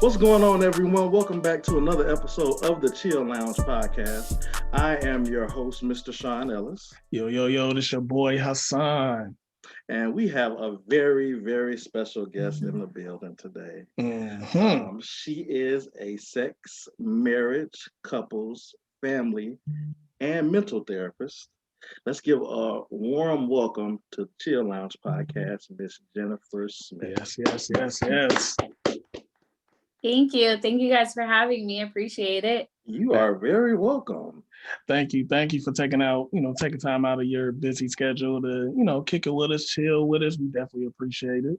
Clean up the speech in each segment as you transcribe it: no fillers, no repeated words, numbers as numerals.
What's going on, everyone? Welcome back to another episode of the Chill Lounge podcast. I am your host, Mr. Sean Ellis. Yo, this your boy Hassan. And we have a very, very special guest in the building today. She is a sex, marriage, couples, family, and mental therapist. Let's give a warm welcome to Chill Lounge podcast, Miss Jenifer Smith. Yes. Thank you. Thank you guys for having me. I appreciate it. You are very welcome. Thank you for taking time out of your busy schedule to, kick it with us, chill with us. We definitely appreciate it.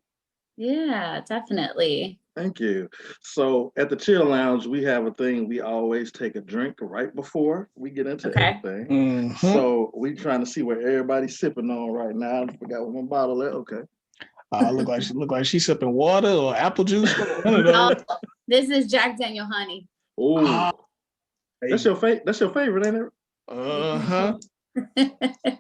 Yeah, definitely. Thank you. So at the Chill Lounge, we have a thing. We always take a drink right before we get into everything. Mm-hmm. So we trying to see what everybody's sipping on right now. I forgot what my bottle is. Okay. Look like she's sipping water or apple juice. One of those. This is Jack Daniel Honey. Oh, that's your favorite, ain't it?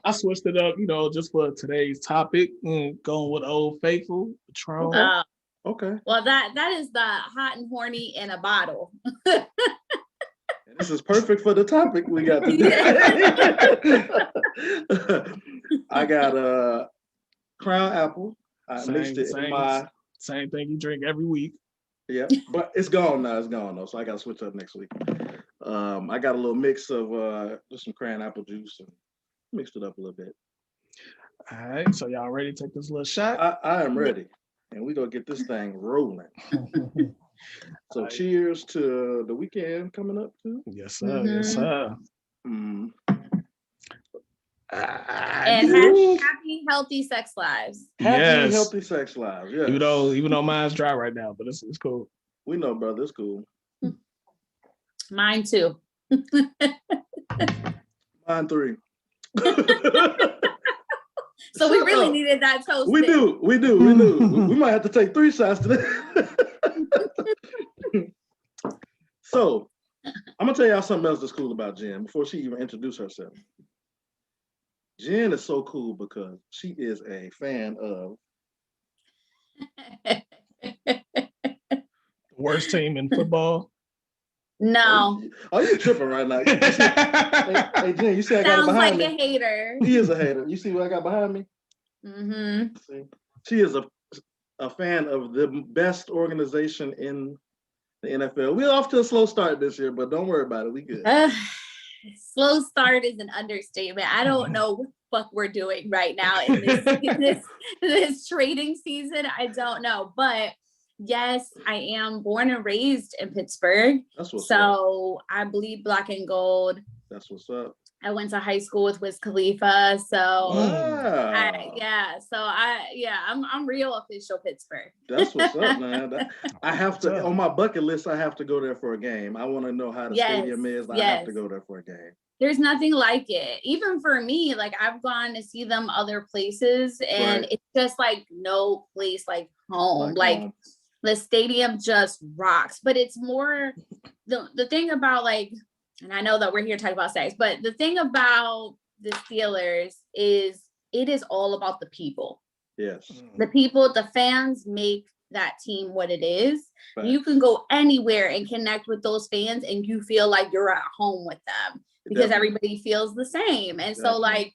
I switched it up, just for today's topic. Going with Old Faithful, Patron. Okay. Well, that is the hot and horny in a bottle. This is perfect for the topic we got today. I got Crown Apple. I mixed it in my same thing you drink every week. Yeah, but it's gone now. It's gone though, so I got to switch up next week. I got a little mix of just some cran apple juice and mixed it up a little bit. All right, so y'all ready to take this little shot? I am ready, and we gonna get this thing rolling. So cheers to the weekend coming up too. Yes, sir. Mm-hmm. Yes, sir. And happy, healthy sex lives. Happy, healthy sex lives. Yeah. Even though mine's dry right now, but it's cool. We know, brother. It's cool. Mine too. Mine 3. So we really needed that toast. We do. We might have to take 3 shots today. So I'm gonna tell y'all something else that's cool about Jen before she even introduced herself. Jen is so cool because she is a fan of worst team in football. No. Oh, you tripping right now. Hey, Jen, you see I got it behind me? Sounds like a hater. He is a hater. You see what I got behind me? Mm-hmm. See? She is a fan of the best organization in the NFL. We're off to a slow start this year, but don't worry about it. We good. Slow start is an understatement. I don't know what the fuck we're doing right now in this trading season. I don't know. But yes, I am born and raised in Pittsburgh. That's what's up. I bleed black and gold. That's what's up. I went to high school with Wiz Khalifa. So wow. I'm real official Pittsburgh. That's what's up, man. I have to on my bucket list. I have to go there for a game. I want to know how the stadium is. I have to go there for a game. There's nothing like it. Even for me, like I've gone to see them other places, and it's just like no place like home. Like the stadium just rocks. But it's more the thing about like. And I know that we're here talking about sex, but the thing about the Steelers is it is all about the people. Yes. The people, the fans make that team what it is. Right. You can go anywhere and connect with those fans and you feel like you're at home with them because everybody feels the same. And so like,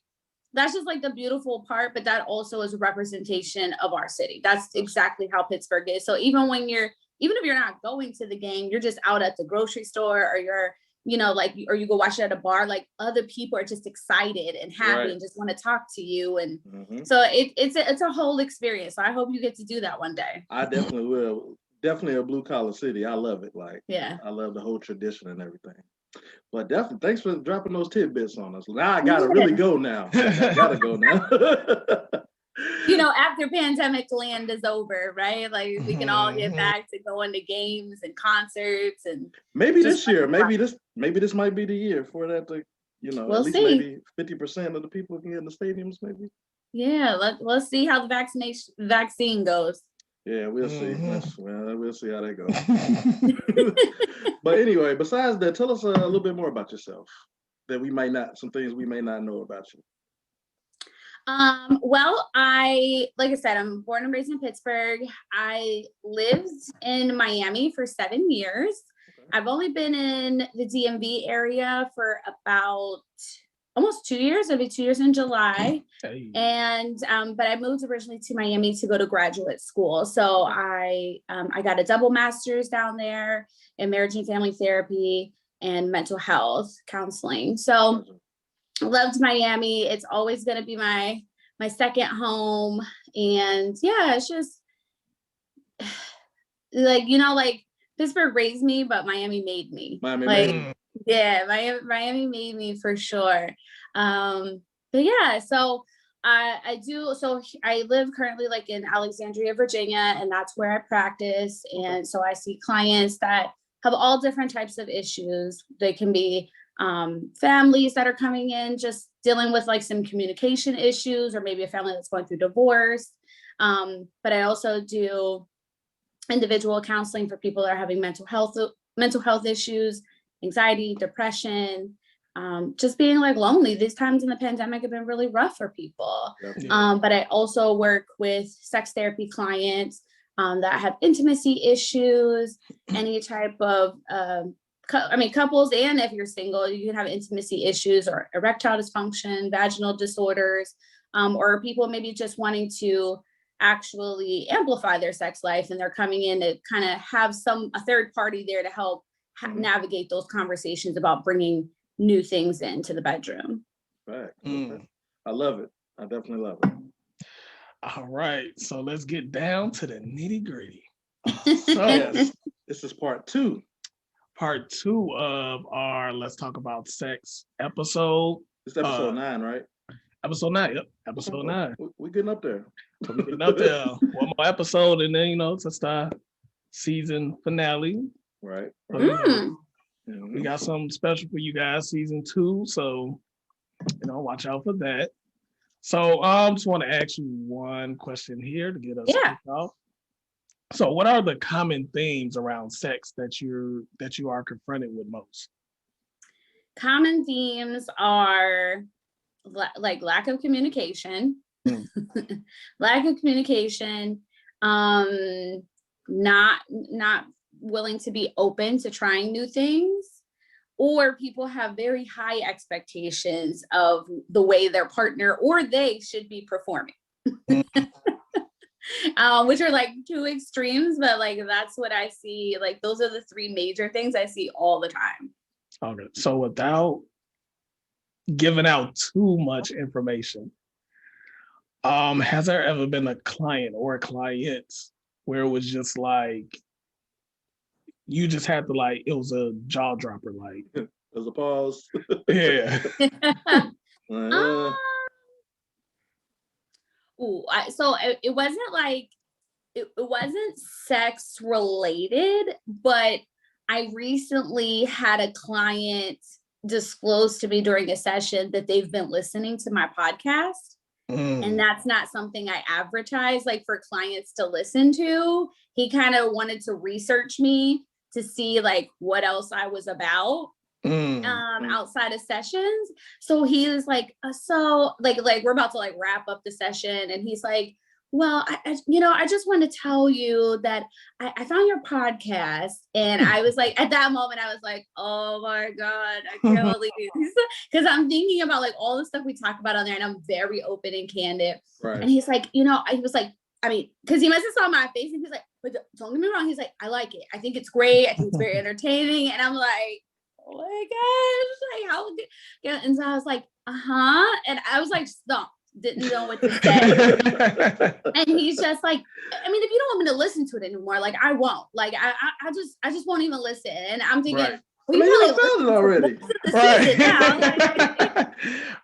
that's just like the beautiful part, but that also is a representation of our city. That's exactly how Pittsburgh is. So even if you're not going to the game, you're just out at the grocery store or you're, or you go watch it at a bar, like other people are just excited and happy and just want to talk to you. And so it's a whole experience. So I hope you get to do that one day. I definitely will. Definitely a blue collar city. I love it. I love the whole tradition and everything. But definitely, thanks for dropping those tidbits on us. Now I gotta really go now. I gotta go now. After pandemic land is over, right? Like we can all get back to going to games and concerts and maybe this year, maybe this might be the year for that to, we'll at least see. Maybe 50% of the people can get in the stadiums, maybe. Yeah, let's see how the vaccine goes. Yeah, we'll see. We'll see how that goes. But anyway, besides that, tell us a little bit more about yourself some things we may not know about you. Well, like I said, I'm born and raised in Pittsburgh. I lived in Miami for 7 years. Okay. I've only been in the DMV area for about almost 2 years. It'll be 2 years in July. Hey. And, but I moved originally to Miami to go to graduate school. So I got a double master's down there in marriage and family therapy and mental health counseling. So loved Miami. It's always going to be my second home. And yeah, it's just like, like Pittsburgh raised me, but Miami made me. Yeah, Miami made me for sure. But yeah, so I live currently like in Alexandria, Virginia, and that's where I practice. And so I see clients that have all different types of issues. They can be families that are coming in just dealing with like some communication issues, or maybe a family that's going through divorce. But I also do individual counseling for people that are having mental health issues, anxiety, depression, just being like lonely. These times in the pandemic have been really rough for people. But I also work with sex therapy clients that have intimacy issues, any type of couples, and if you're single, you can have intimacy issues or erectile dysfunction, vaginal disorders, or people maybe just wanting to actually amplify their sex life, and they're coming in to kind of have a third party there to help navigate those conversations about bringing new things into the bedroom. Right. I love it. I definitely love it. All right. So let's get down to the nitty gritty. So yes, this is part 2. Part 2 of our Let's Talk About Sex episode. It's episode 9, right? Episode 9, yep. Episode 9. We're getting up there. We're getting up there. One more episode, and then, it's the season finale. Right. We got something special for you guys, season 2. So, watch out for that. So, I just want to ask you one question here to get us kicked off. So, what are the common themes around sex that you are confronted with most? Common themes are like lack of communication, not willing to be open to trying new things, or people have very high expectations of the way their partner or they should be performing. Which are like 2 extremes, but like that's what I see. Like those are the 3 major things I see all the time. Okay, so without giving out too much information, has there ever been a client or clients where it was just like you just had to it was a jaw dropper, like there was a pause? Yeah. So it wasn't like it wasn't sex related, but I recently had a client disclose to me during a session that they've been listening to my podcast. And that's not something I advertise like for clients to listen to. He kind of wanted to research me to see like what else I was about outside of sessions. So he was like, so like we're about to like wrap up the session, and he's like, well, I just want to tell you that I found your podcast. And I was like, at that moment, I was like, oh my God, I can't believe this. Because I'm thinking about like all the stuff we talk about on there, and I'm very open and candid. Right. And he's like, he was like, because he must have saw my face, and he's like, but don't get me wrong. He's like, I like it. I think it's great. I think it's very entertaining. And I'm like, oh my gosh, like how good. Yeah. And so I was like, and I was like stumped. Didn't know what to say. And he's just like, if you don't want me to listen to it anymore, like I won't. Like I just won't even listen. And I'm thinking, right. Well, you found it already. Right. Now. Like,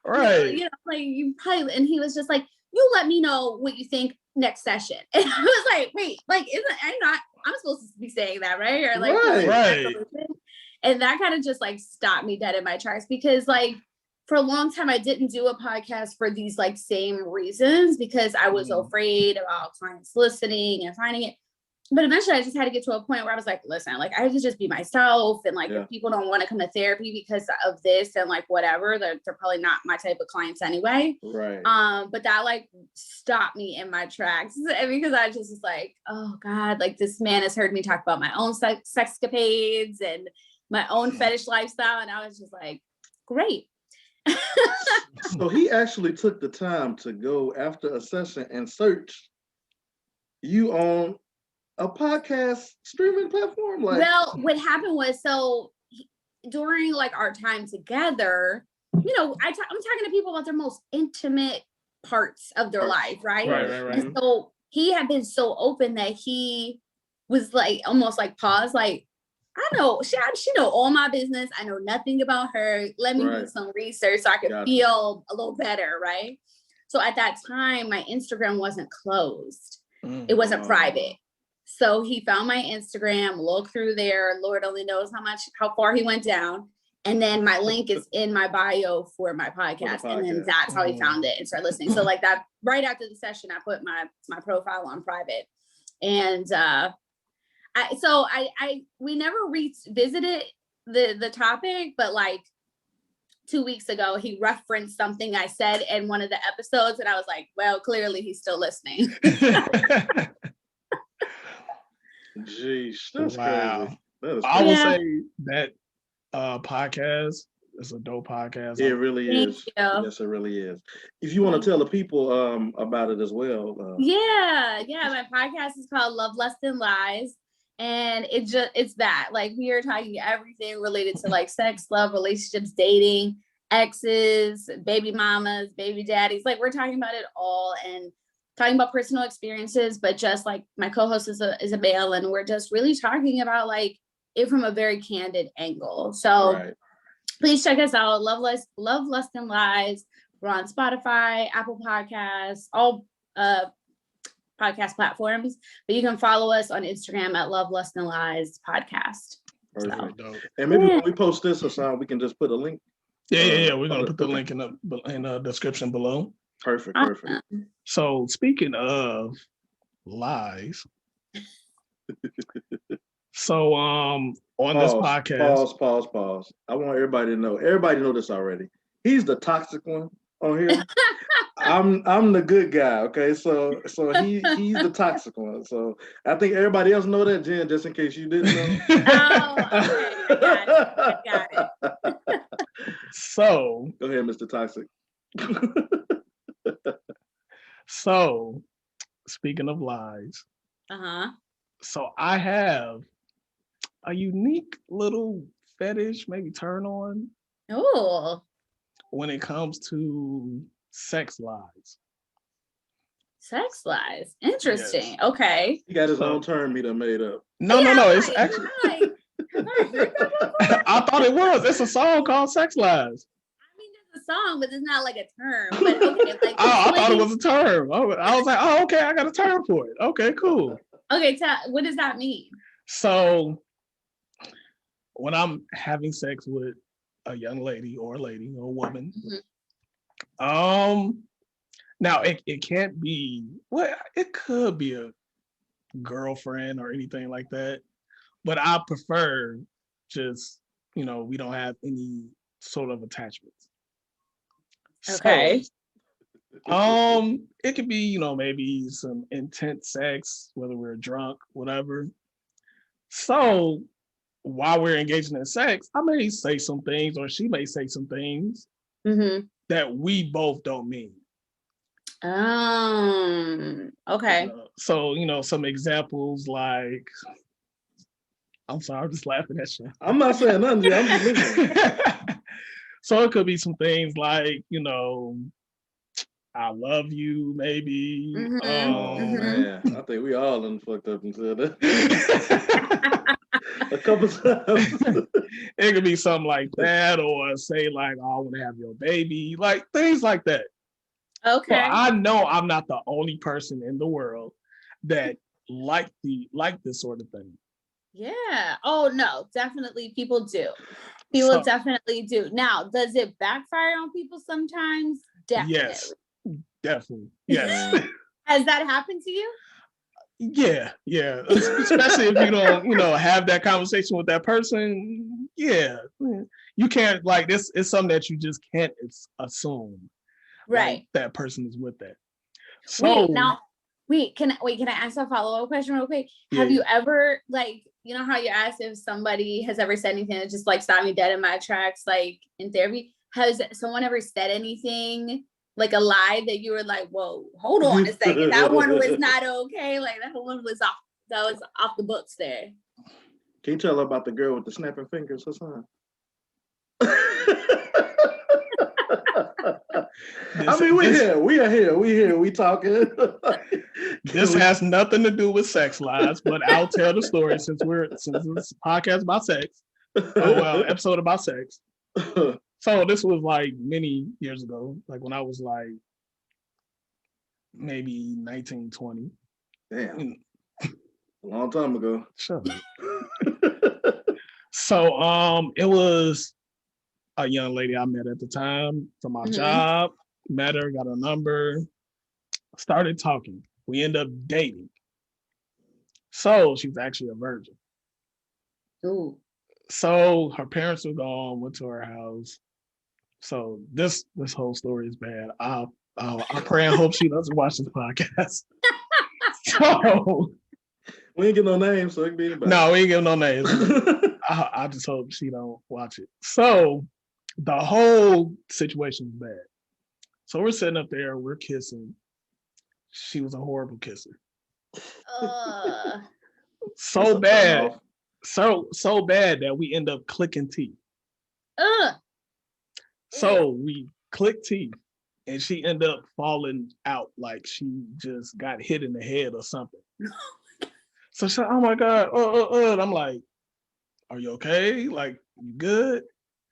right. Like you probably. And he was just like, you let me know what you think next session. And I was like, wait, like I'm supposed to be saying that, right? Or like, right. And that kind of just like stopped me dead in my tracks, because like for a long time, I didn't do a podcast for these like same reasons, because I was afraid about clients listening and finding it. but eventually I just had to get to a point where I was like, listen, like I have to just be myself. And like, if people don't want to come to therapy because of this and like whatever, they're probably not my type of clients anyway. Right. But that like stopped me in my tracks because I just was like, oh God, like this man has heard me talk about my own sexcapades and my own fetish lifestyle. And I was just like, great. So he actually took the time to go after a session and search you on a podcast streaming platform. Like, well, what happened was, so during like our time together, you know, I'm talking to people about their most intimate parts of their life, right? Right. And so he had been so open that he was like almost like pause, like, I know she know all my business. I know nothing about her. Let me do some research so I could feel a little better, right? So at that time, my Instagram wasn't closed. It wasn't private. So he found my Instagram, looked through there. Lord only knows how far he went down. And then my link is in my bio for my podcast. And then that's how he found it and started listening. So like that, right after the session, I put my profile on private. And we never revisited the topic, but like 2 weeks ago, he referenced something I said in one of the episodes. And I was like, well, clearly he's still listening. Jeez, that's wow. Crazy. I would say that podcast is a dope podcast. It really is. Yes, it really is. If you want to tell the people about it as well. My podcast is called Love, Lust, and Lies. And it's that, like, we are talking everything related to like sex, love, relationships, dating, exes, baby mamas, baby daddies. Like, we're talking about it all and talking about personal experiences, but just like my co-host is a male, and we're just really talking about like it from a very candid angle. So please check us out. Love, Lust, and Lies. We're on Spotify, Apple Podcasts, all podcast platforms, but you can follow us on Instagram at Love, Lust, and Lies podcast. Perfect. So. And maybe when we post this or something, we can just put a link. Yeah. We're gonna put the link in the description below. Perfect. So speaking of lies, so on this podcast, pause. I want everybody to know. Everybody know this already. He's the toxic one on here. I'm the good guy. Okay, so he's the toxic one. So I think everybody else know that, Jen, just in case you didn't know. I got it. So go ahead, Mr. Toxic. So speaking of lies, so I have a unique little fetish, maybe turn on. Oh. When it comes to sex lies. Sex lies. Interesting. Yes. Okay. He got his own term he done made up. No. It's actually. I thought it was. It's a song called Sex Lies. I mean, it's a song, but it's not like a term. But okay, like I thought it was a term. I was like, oh, okay, I got a term for it. Okay, cool. Okay, what does that mean? So when I'm having sex with a young lady or a woman, now it can't be, well, it could be a girlfriend or anything like that, but I prefer just, we don't have any sort of attachments. Okay. So, it could be, maybe some intense sex, whether we're drunk, whatever. So while we're engaging in sex, I may say some things, or she may say some things that we both don't mean. Okay. So, some examples like, I'm sorry, I'm just laughing at you. I'm not saying nothing, I'm just listening. So it could be some things like, I love you, maybe. Man, I think we all done fucked up until that. A couple times. It could be something like that, or say like, oh, I want to have your baby, like things like that. Okay. So I know I'm not the only person in the world that like this sort of thing. Yeah. Oh no, definitely people do. People definitely do. Now, does it backfire on people sometimes? Definitely. Yes. Definitely. Yes. Has that happened to you? Yeah. Especially if you don't, have that conversation with that person. Yeah. You can't like this. It's something that you just can't assume. Right. That person is with that. So can I ask a follow-up question real quick? Yeah. Have you ever how you asked if somebody has ever said anything that just like stopped me dead in my tracks, like in therapy? Has someone ever said anything like a lie that you were like, whoa, hold on a second, that one was not okay? Like that one was off the books there. Can you tell about the girl with the snapping fingers or something? We are here, we talking. This has nothing to do with sex lies, but I'll tell the story since this podcast about sex. Episode about sex. So this was like many years ago, like when I was like maybe 19, 20. Damn. A long time ago. Shut up. So it was a young lady I met at the time from my job. Met her, got her number, started talking. We ended up dating. So she's actually a virgin. Ooh. So her parents were gone, went to her house. So this whole story is bad. I pray and hope she doesn't watch this podcast. So we ain't get no names, so it can be anybody. No, we ain't get no names. I just hope she don't watch it. So the whole situation is bad. So we're sitting up there, we're kissing. She was a horrible kisser. So bad. So bad that we end up clicking teeth. So we clicked teeth and she ended up falling out like she just got hit in the head or something. So she's like, oh my God. And I'm like, are you okay? Like, you good?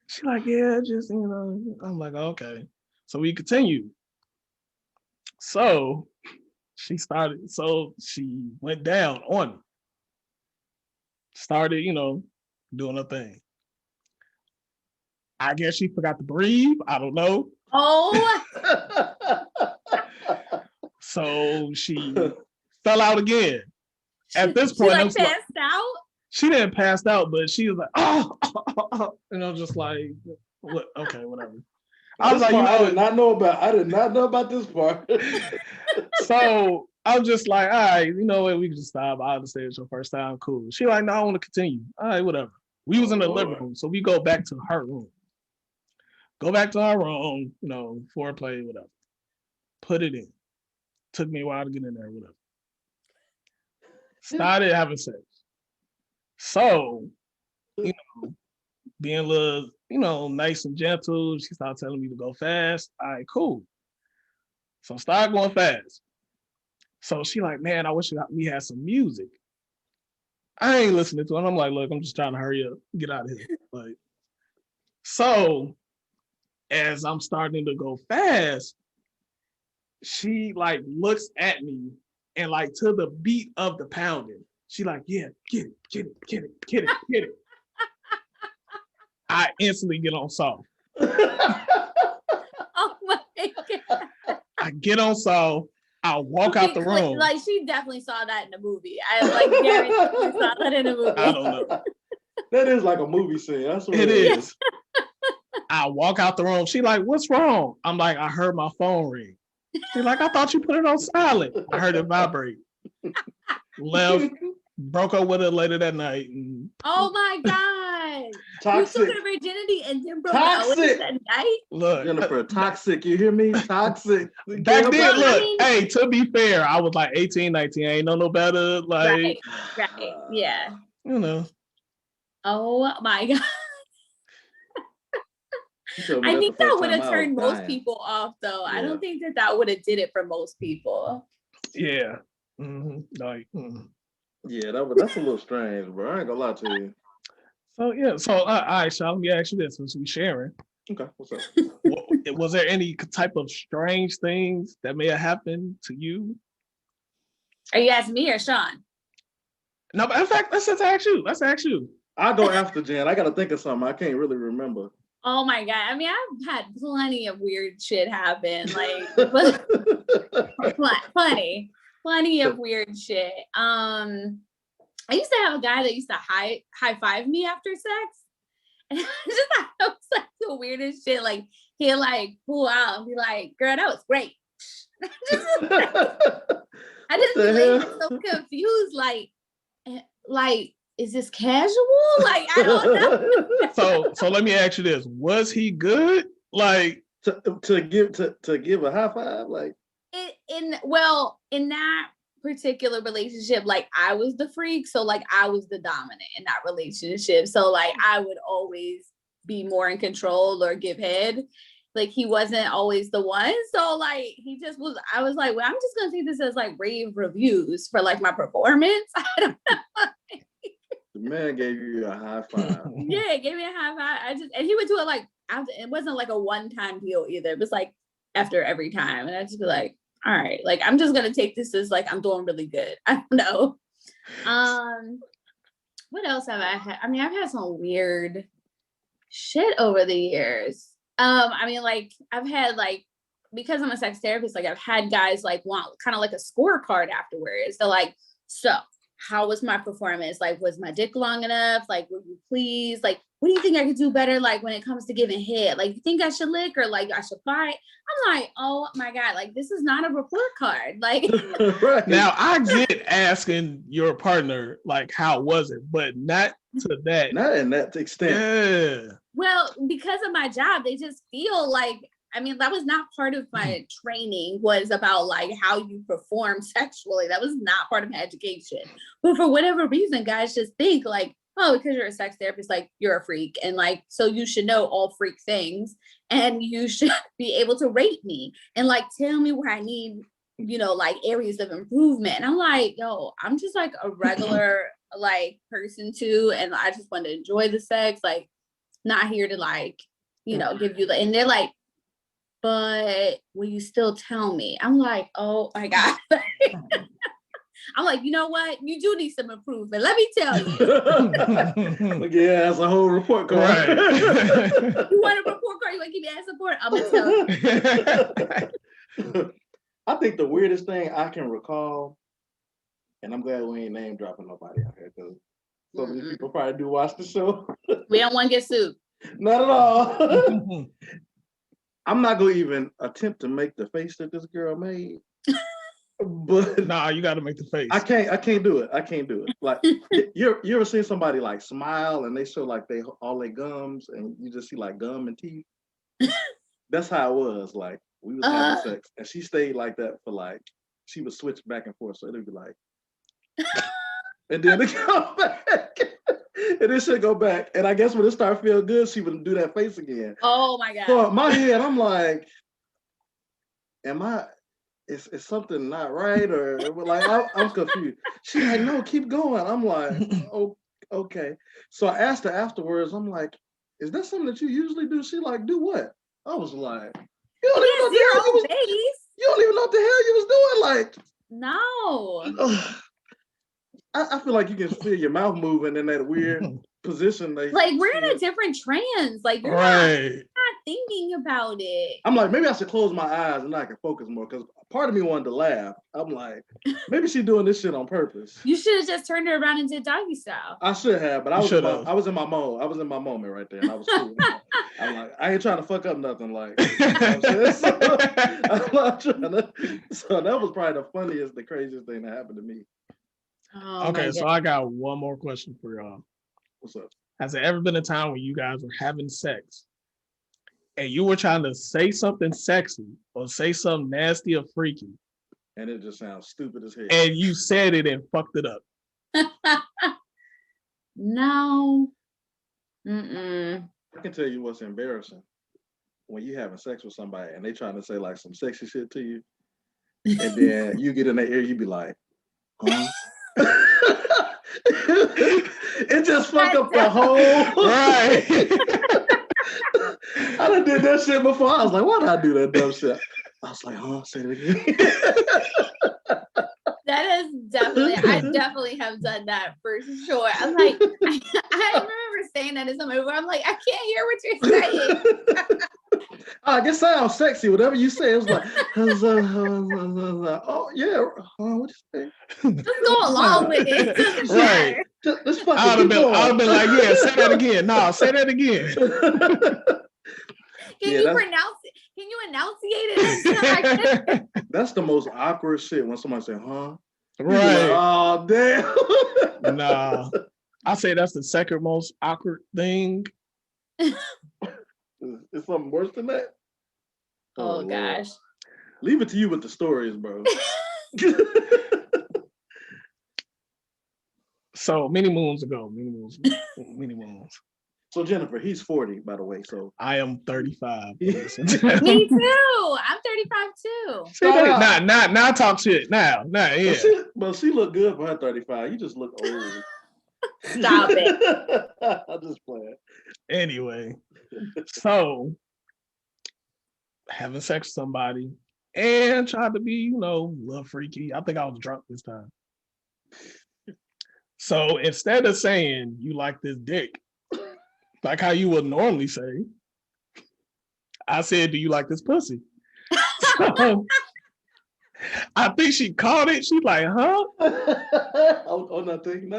She's like, yeah, just, I'm like, okay. So we continue. So she went down on me. Started, doing her thing. I guess she forgot to breathe. I don't know. Oh. So she fell out again. At this point, she passed out? She didn't pass out, but she was like, oh. Just like, what? Okay, whatever. I was like, I did not know about this part. So I was just like, all right, you know what? We can just stop. I understand it's your first time. Cool. She like, no, I want to continue. All right, whatever. We was in the living room, so we go back to her room. Go back to our room, foreplay, whatever. Put it in. Took me a while to get in there, whatever. Started having sex. So, being a little, nice and gentle. She started telling me to go fast. All right, cool. So I started going fast. So she like, man, I wish we had some music. I ain't listening to it. I'm like, look, I'm just trying to hurry up, get out of here. Like, so as I'm starting to go fast, she like looks at me and like to the beat of the pounding, she like, yeah, get it. I instantly get on soft. Oh my God. I get on soft. I walk out the room. Like she definitely saw that in the movie. I like guarantee saw that in the movie. I don't know. That is like a movie scene. That's what it is. I walk out the room. She like, what's wrong? I'm like, I heard my phone ring. She's like, I thought you put it on silent. I heard it vibrate. Left, broke up with her later that night. And... Oh my God. Toxic. You took her virginity and then broke up with her that night? Look, Jenifer, toxic. You hear me? Toxic. Back then, look, hey, to be fair, I was like 18, 19. I ain't know no better. Like, right. Yeah. Oh my God. I think that would have turned most people off, though. Yeah. I don't think that would have did it for most people. Yeah. Mm-hmm. Like. Yeah, that's a little strange, bro. I ain't gonna lie to you. So yeah. So all right, Sean, let me ask you this: since we sharing. Okay. What's up? Was there any type of strange things that may have happened to you? Are you asking me or Sean? No, but in fact, let's ask you. I'll go after Jen. I gotta think of something. I can't really remember. Oh my God. I mean, I've had plenty of weird shit happen. Like, plenty. Plenty of weird shit. I used to have a guy that used to high five me after sex. And I just thought that was like the weirdest shit. Like he'll like pull out and be like, girl, that was great. I just be so confused. Like, is this casual? Like, I don't know. So let me ask you this. Was he good? Like to give a high five? Like in that particular relationship, like I was the freak, so like I was the dominant in that relationship, so like I would always be more in control or give head. Like he wasn't always the one, so like he just was. I was like, well, I'm just gonna take this as like rave reviews for like my performance. I don't know. The man gave you a high five. Yeah, gave me a high five. And he would do it like after. It wasn't like a one-time deal either. It was like after every time, and I'd just be like, all right, like I'm just gonna take this as like I'm doing really good. I don't know. What else have I had? I mean, I've had some weird shit over the years. I mean, like I've had like, because I'm a sex therapist, like I've had guys like want kind of like a scorecard afterwards. They're like, so how was my performance? Like, was my dick long enough? Like, were you pleased? Like, what do you think I could do better? Like when it comes to giving head, like you think I should lick or like I should fight? I'm like, oh my God, like this is not a report card. Like right. Now I get asking your partner, like, how was it? But not to that. Not in that extent. Yeah. Well, because of my job, they just feel like, I mean, that was not part of my training, was about like how you perform sexually. That was not part of my education. But for whatever reason, guys just think like, oh, because you're a sex therapist, like you're a freak. And like, so you should know all freak things and you should be able to rate me and like, tell me where I need, you know, like areas of improvement. And I'm like, yo, I'm just like a regular like person too. And I just want to enjoy the sex. Like, not here to like, you know, give you the, and they're like, but will you still tell me? I'm like, oh my God. I'm like, you know what? You do need some improvement. Let me tell you. Like, yeah, that's a whole report card. Right. You want a report card? You want to give me that support? I'm gonna tell you. I think the weirdest thing I can recall, and I'm glad we ain't name dropping nobody out here because so many people probably do watch the show. We don't want to get sued. Not at all. I'm not gonna even attempt to make the face that this girl made. But nah, you got to make the face. I can't do it. I can't do it. Like you ever seen somebody like smile and they show like all their gums and you just see like gum and teeth? That's how it was. Like we was having sex and she stayed like that for like, she would switch back and forth. So it'd be like, and then it come back. And then she'd go back. And I guess when it started feeling good, she would do that face again. Oh my God. So in my head, I'm like, is something not right? Or like, I'm confused. She's like, no, keep going. I'm like, oh, okay. So I asked her afterwards, I'm like, is that something that you usually do? She like, do what? I was like, you don't even know what the hell you was doing. Like, no. I feel like you can feel your mouth moving in that weird position. Like we're in a different trance. Like you're not thinking about it. I'm like, maybe I should close my eyes and I can focus more because part of me wanted to laugh. I'm like, maybe she's doing this shit on purpose. You should have just turned her around and did doggy style. I should have, but I was in my mode. I was in my moment right there. And I was cool. I'm like, I ain't trying to fuck up nothing. Like, you know what I'm saying? I'm not trying to. So that was probably the funniest, the craziest thing that happened to me. Oh, okay, so I got one more question for y'all. What's up? Has there ever been a time when you guys were having sex and you were trying to say something sexy or say something nasty or freaky? And it just sounds stupid as hell. And you said it and fucked it up. No. I can tell you what's embarrassing. When you having sex with somebody and they trying to say like some sexy shit to you, and then you get in their ear, you be like, huh? It just fucked up the whole right. I done did that shit before. I was like, why did I do that dumb shit? I was like, huh? Say it again. That is I definitely have done that for sure. I'm like, I remember saying that to somebody where I'm like, I can't hear what you're saying. It sounds sexy. Whatever you say, it was like, oh yeah. What you say? Just go along with it. Right. I'd have been like, yeah, say that again. No, say that again. Can you pronounce it? Can you enunciate it? That's the most awkward shit when somebody say, huh? Right. Like, oh, damn. Nah. I say that's the second most awkward thing. Is something worse than that? Oh gosh. Leave it to you with the stories, bro. So many moons ago. So Jenifer, he's 40, by the way. So I am 35. Me too. I'm 35 too. Now talk shit. Now, yeah. But she look good for her 35. You just look old. Stop it. I'll just play it. Anyway, so having sex with somebody and tried to be, a little freaky. I think I was drunk this time. So instead of saying you like this dick, like how you would normally say, I said, do you like this pussy? So, I think she caught it. She's like, huh? Oh, nothing.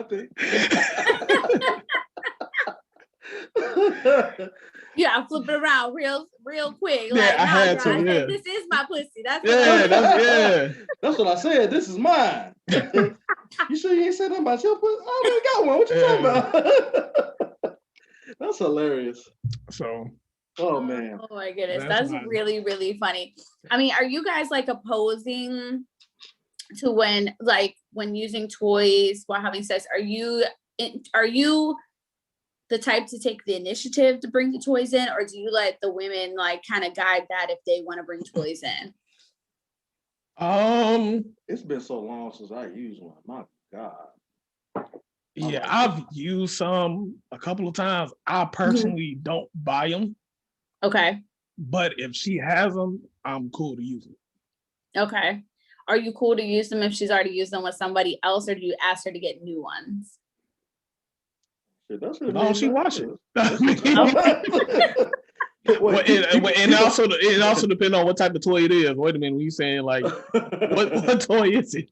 Yeah, flip it around real quick. Yeah, like, I had to. Yeah. This is my pussy. That's That's what I said. This is mine. You sure you ain't said nothing about your pussy? I already got one. What you talking about? That's hilarious. So. Oh man. Oh my goodness. That's really, really funny. I mean, are you guys like opposing to when using toys while having sex? Are you the type to take the initiative to bring the toys in, or do you let the women like kind of guide that if they want to bring toys in? It's been so long since I used one. My God. Yeah, I've used some a couple of times. I personally don't buy them. Okay. But if she has them, I'm cool to use them. Okay. Are you cool to use them if she's already used them with somebody else, or do you ask her to get new ones? No, she wash it. And also depends on what type of toy it is. Wait a minute, when you saying like what toy is it?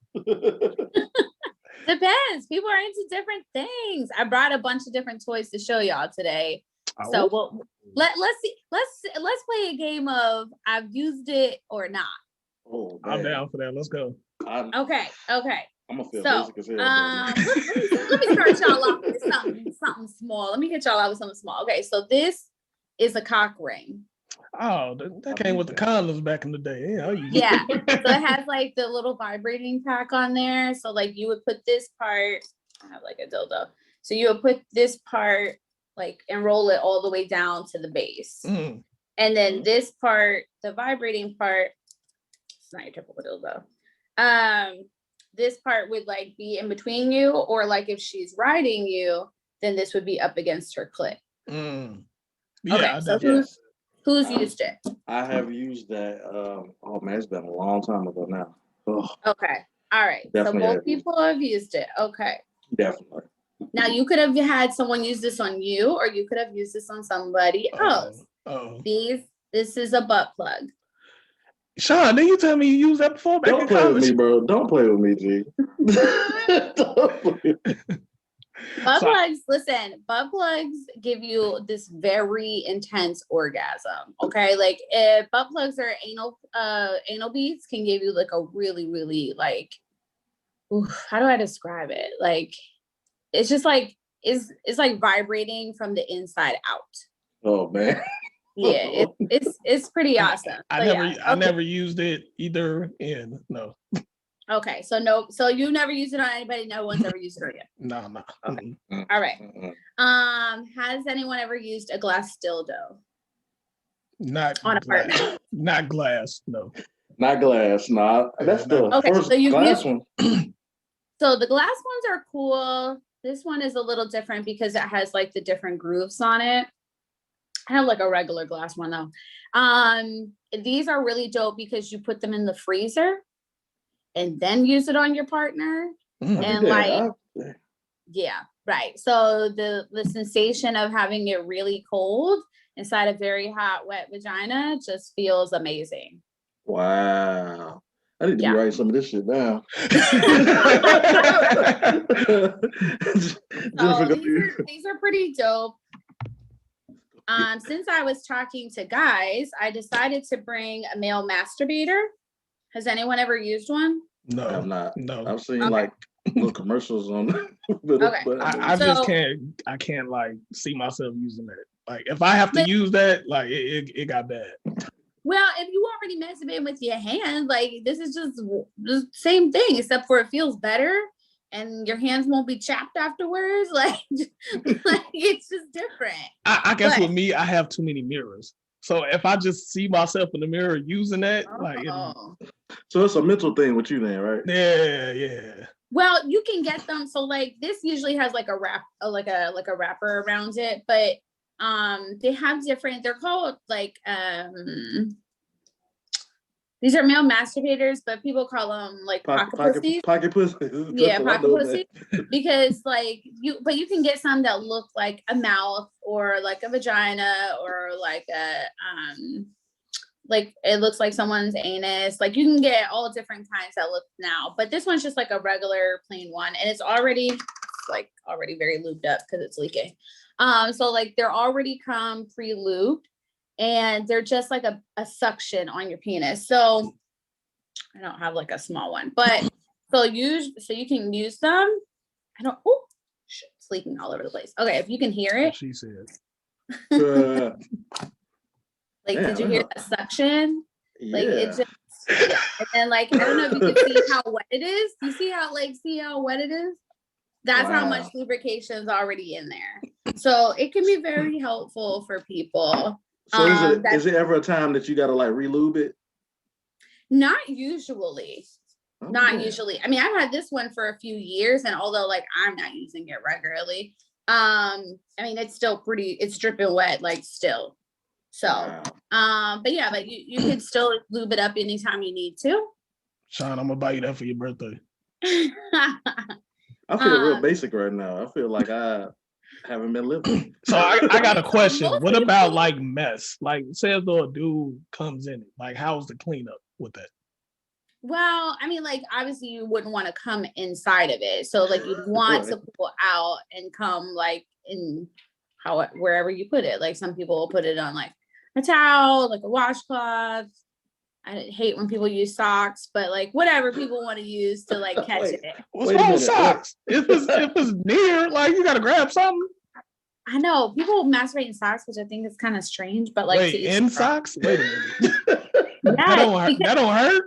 Depends. People are into different things. I brought a bunch of different toys to show y'all today. So let's see. Let's play a game of I've used it or not. Oh, I'm down for that. Let's go. Okay. I'm gonna feel basic as hell. Let me start y'all off with something small. Let me get y'all out with something small. Okay, so this is a cock ring. Oh, that came with the condoms back in the day. Yeah. So it has like the little vibrating pack on there. So like you would put this part, I have like a dildo. So you would put this part like and roll it all the way down to the base. Mm. And then this part, the vibrating part, it's not your typical dildo. This part would like be in between you, or like if she's riding you, then this would be up against her clit. Mm. Yeah, okay, so who's used it? I have used that. Oh man, it's been a long time ago now. Ugh. Okay, all right. Definitely so both people have used it. Okay. Definitely. Now you could have had someone use this on you, or you could have used this on somebody else. This is a butt plug. Sean, didn't you tell me you used that before? Don't play with me, bro. Don't play with me, G. Butt plugs, listen, butt plugs give you this very intense orgasm. Okay. Like if butt plugs or anal beads can give you like a really, really like, how do I describe it? Like, it's just like, it's like vibrating from the inside out. Oh man. Yeah, it's pretty awesome. I never used it either. And no. Okay, so you never used it on anybody. No one's ever used it on you. No. Okay. All right. Has anyone ever used a glass dildo? Not on a partner. Not glass. No. Not glass. No. That's the first glass one. So the glass ones are cool. This one is a little different because it has like the different grooves on it. I have like a regular glass one though. These are really dope because you put them in the freezer and then use it on your partner. And yeah, right. So the sensation of having it really cold inside a very hot, wet vagina just feels amazing. Wow. I need to be writing some of this shit down. These are pretty dope. Since I was talking to guys, I decided to bring a male masturbator. Has anyone ever used one? No, I have not. No, I've seen like little commercials on. But I can't like see myself using that. Like if I have to use that, like it got bad. Well, if you already masturbate with your hand, like this is just the same thing, except for it feels better and your hands won't be chapped afterwards. Like it's just different. I guess with me, I have too many mirrors. So if I just see myself in the mirror using that, so it's a mental thing with you then, right? Yeah. Well, you can get them. So like this usually has like a wrapper around it, but they have different. They're called like these are male masturbators, but people call them like pocket pussies. Pocket pussies. Yeah, pocket pussies. Because like you can get some that look like a mouth or like a vagina or like a like it looks like someone's anus. Like you can get all different kinds that look now, but this one's just like a regular plain one, and it's already very lubed up because it's leaking. So like they're already come pre-lubed. And they're just like a suction on your penis. So I don't have like a small one, but so you can use them. It's leaking all over the place. Okay, if you can hear it. She said. Like, did you hear that suction? Like it just And then like I don't know if you can see how wet it is. You see how wet it is? That's how much lubrication is already in there. So it can be very helpful for people. So is it ever a time that you got to like re-lube it? Not usually. Not usually. I mean, I've had this one for a few years, and although like I'm not using it regularly, I mean, it's still it's dripping wet, like still. So, but you can still lube it up anytime you need to. Sean, I'm gonna buy you that for your birthday. I feel real basic right now. I feel like I haven't been living. So I got a question. What about like mess? Like say as though a dude comes in it, like how's the cleanup with that? Well, I mean, like obviously you wouldn't want to come inside of it. So like you'd want to pull out and come like in wherever you put it. Like some people will put it on like a towel, like a washcloth. I hate when people use socks, but like whatever people want to use to like catch it. What's wrong with socks? If it's near, like you gotta grab something. I know people masturbate in socks, which I think is kind of strange, but like in socks? Wait a minute. That don't hurt.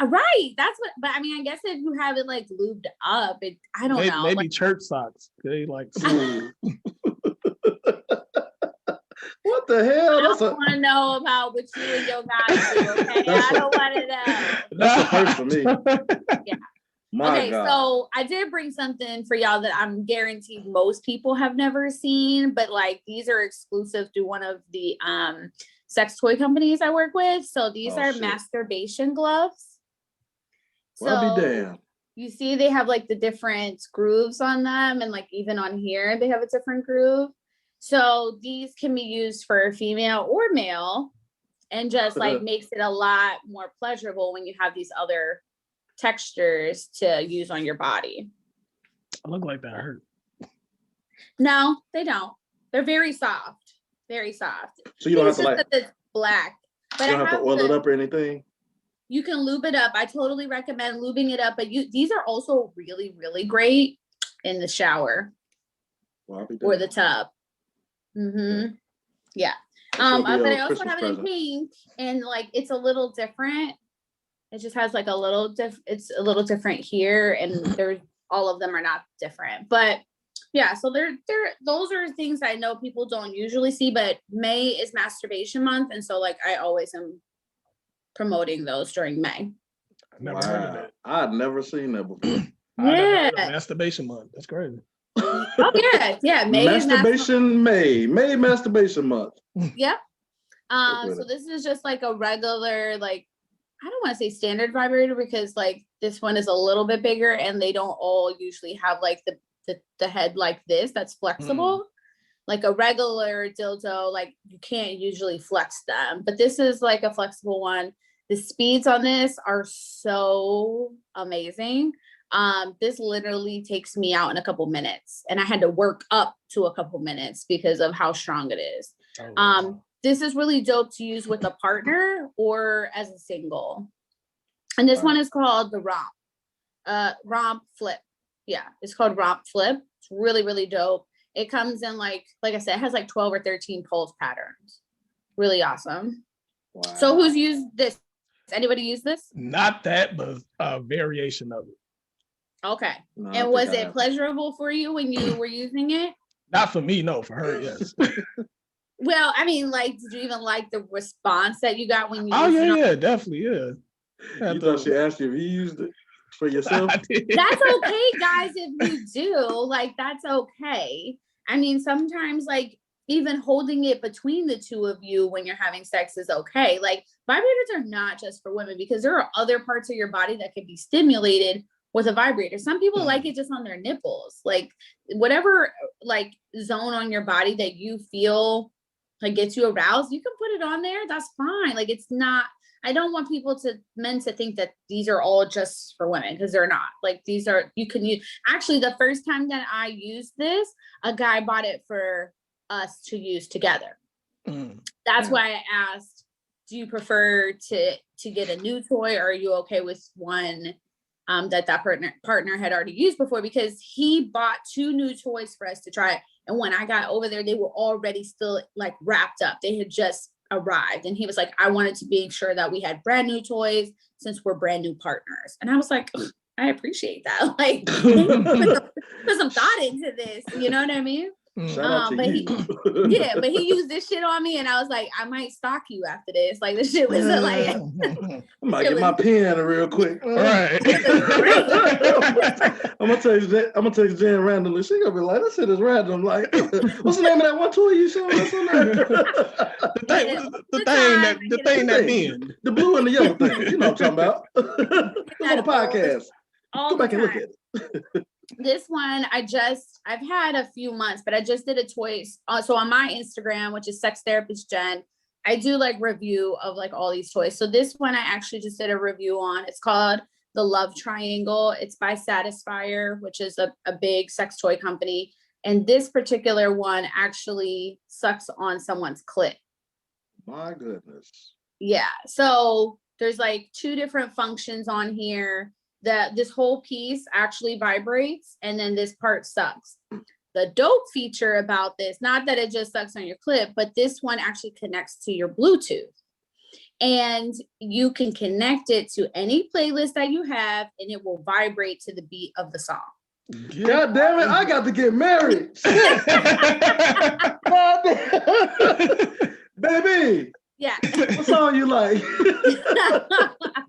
Right. That's what. But I mean, I guess if you have it like lubed up, I don't know. Maybe like, church socks. They like. What the hell? I don't want to know about what you and your guys do, okay? I don't want to know. That's a first for me. Yeah. My God. So I did bring something for y'all that I'm guaranteed most people have never seen, but like these are exclusive to one of the sex toy companies I work with. So these are masturbation gloves. Well, I'll be damned. You see they have like the different grooves on them, and like even on here they have a different groove. So these can be used for female or male, and just like makes it a lot more pleasurable when you have these other textures to use on your body. I look like that hurt. No, they don't. They're very soft. Very soft. So you don't have to like it's black. But you don't have to oil it up or anything. You can lube it up. I totally recommend lubing it up, but these are also really, really great in the shower or the tub. Mm-hmm. Yeah. But I also have it in pink, and like it's a little different. It just has like it's a little different here, and all of them are not different. But yeah, so those are things I know people don't usually see, but May is masturbation month, and so like I always am promoting those during May. I've never heard of that. I've never seen that before. Yeah. Masturbation month. That's crazy. Oh yeah. May May masturbation month. Yep. So this is just like a regular, like, I don't want to say standard vibrator because like this one is a little bit bigger, and they don't all usually have like the head like this that's flexible. Like a regular dildo, like you can't usually flex them, but this is like a flexible one. The speeds on this are so amazing. This literally takes me out in a couple minutes, and I had to work up to a couple minutes because of how strong it is. Oh, wow. This is really dope to use with a partner or as a single. And this one is called the Romp Flip. Yeah, it's called Romp Flip. It's really, really dope. It comes in like I said, it has like 12 or 13 pulse patterns. Really awesome. Wow. So who's used this? Anybody use this? Not that, but a variation of it. Okay. No, and was it pleasurable for you when you were using it? Not for me, no. For her, yes. Well, I mean, like, did you even like the response that you got when you? Oh yeah, definitely, yeah. You thought she asked you if you used it for yourself? That's okay, guys. If you do, like, that's okay. I mean, sometimes, like, even holding it between the two of you when you're having sex is okay. Like, vibrators are not just for women, because there are other parts of your body that can be stimulated with a vibrator. Some people like it just on their nipples, like whatever like zone on your body that you feel like gets you aroused, you can put it on there. That's fine. Like, it's not, I don't want men to think that these are all just for women, because they're not. Like, these are, you can use. Actually, the first time that I used this, a guy bought it for us to use together. That's why I asked, do you prefer to get a new toy, or are you okay with one that partner had already used before? Because he bought 2 new toys for us to try it. And when I got over there, they were already still like wrapped up. They had just arrived. And he was like, I wanted to be sure that we had brand new toys since we're brand new partners. And I was like, I appreciate that. Like, put some thought into this. You know what I mean? Shout out to you. But he used this shit on me, and I was like, I might stalk you after this. Like, this shit was like, I might get my pen real quick. All right. I'm gonna text Jen randomly. She gonna be like, that shit is random. Like, what's the name of that one toy you showing us on there? the thing that bend. The blue and the yellow thing. You know what I'm talking about. Come on the podcast. Go back and look at it. This one, I've had a few months, but I just did a toy. So on my Instagram, which is Sex Therapist Jen, I do like review of like all these toys. So this one I actually just did a review on. It's called the Love Triangle. It's by Satisfyer, which is a big sex toy company. And this particular one actually sucks on someone's clit. My goodness. Yeah. So there's like 2 different functions on here. This whole piece actually vibrates, and then this part sucks. The dope feature about this, not that it just sucks on your clip, but this one actually connects to your Bluetooth, and you can connect it to any playlist that you have, and it will vibrate to the beat of the song. God damn it, I got to get married. Baby. Yeah. What song you like?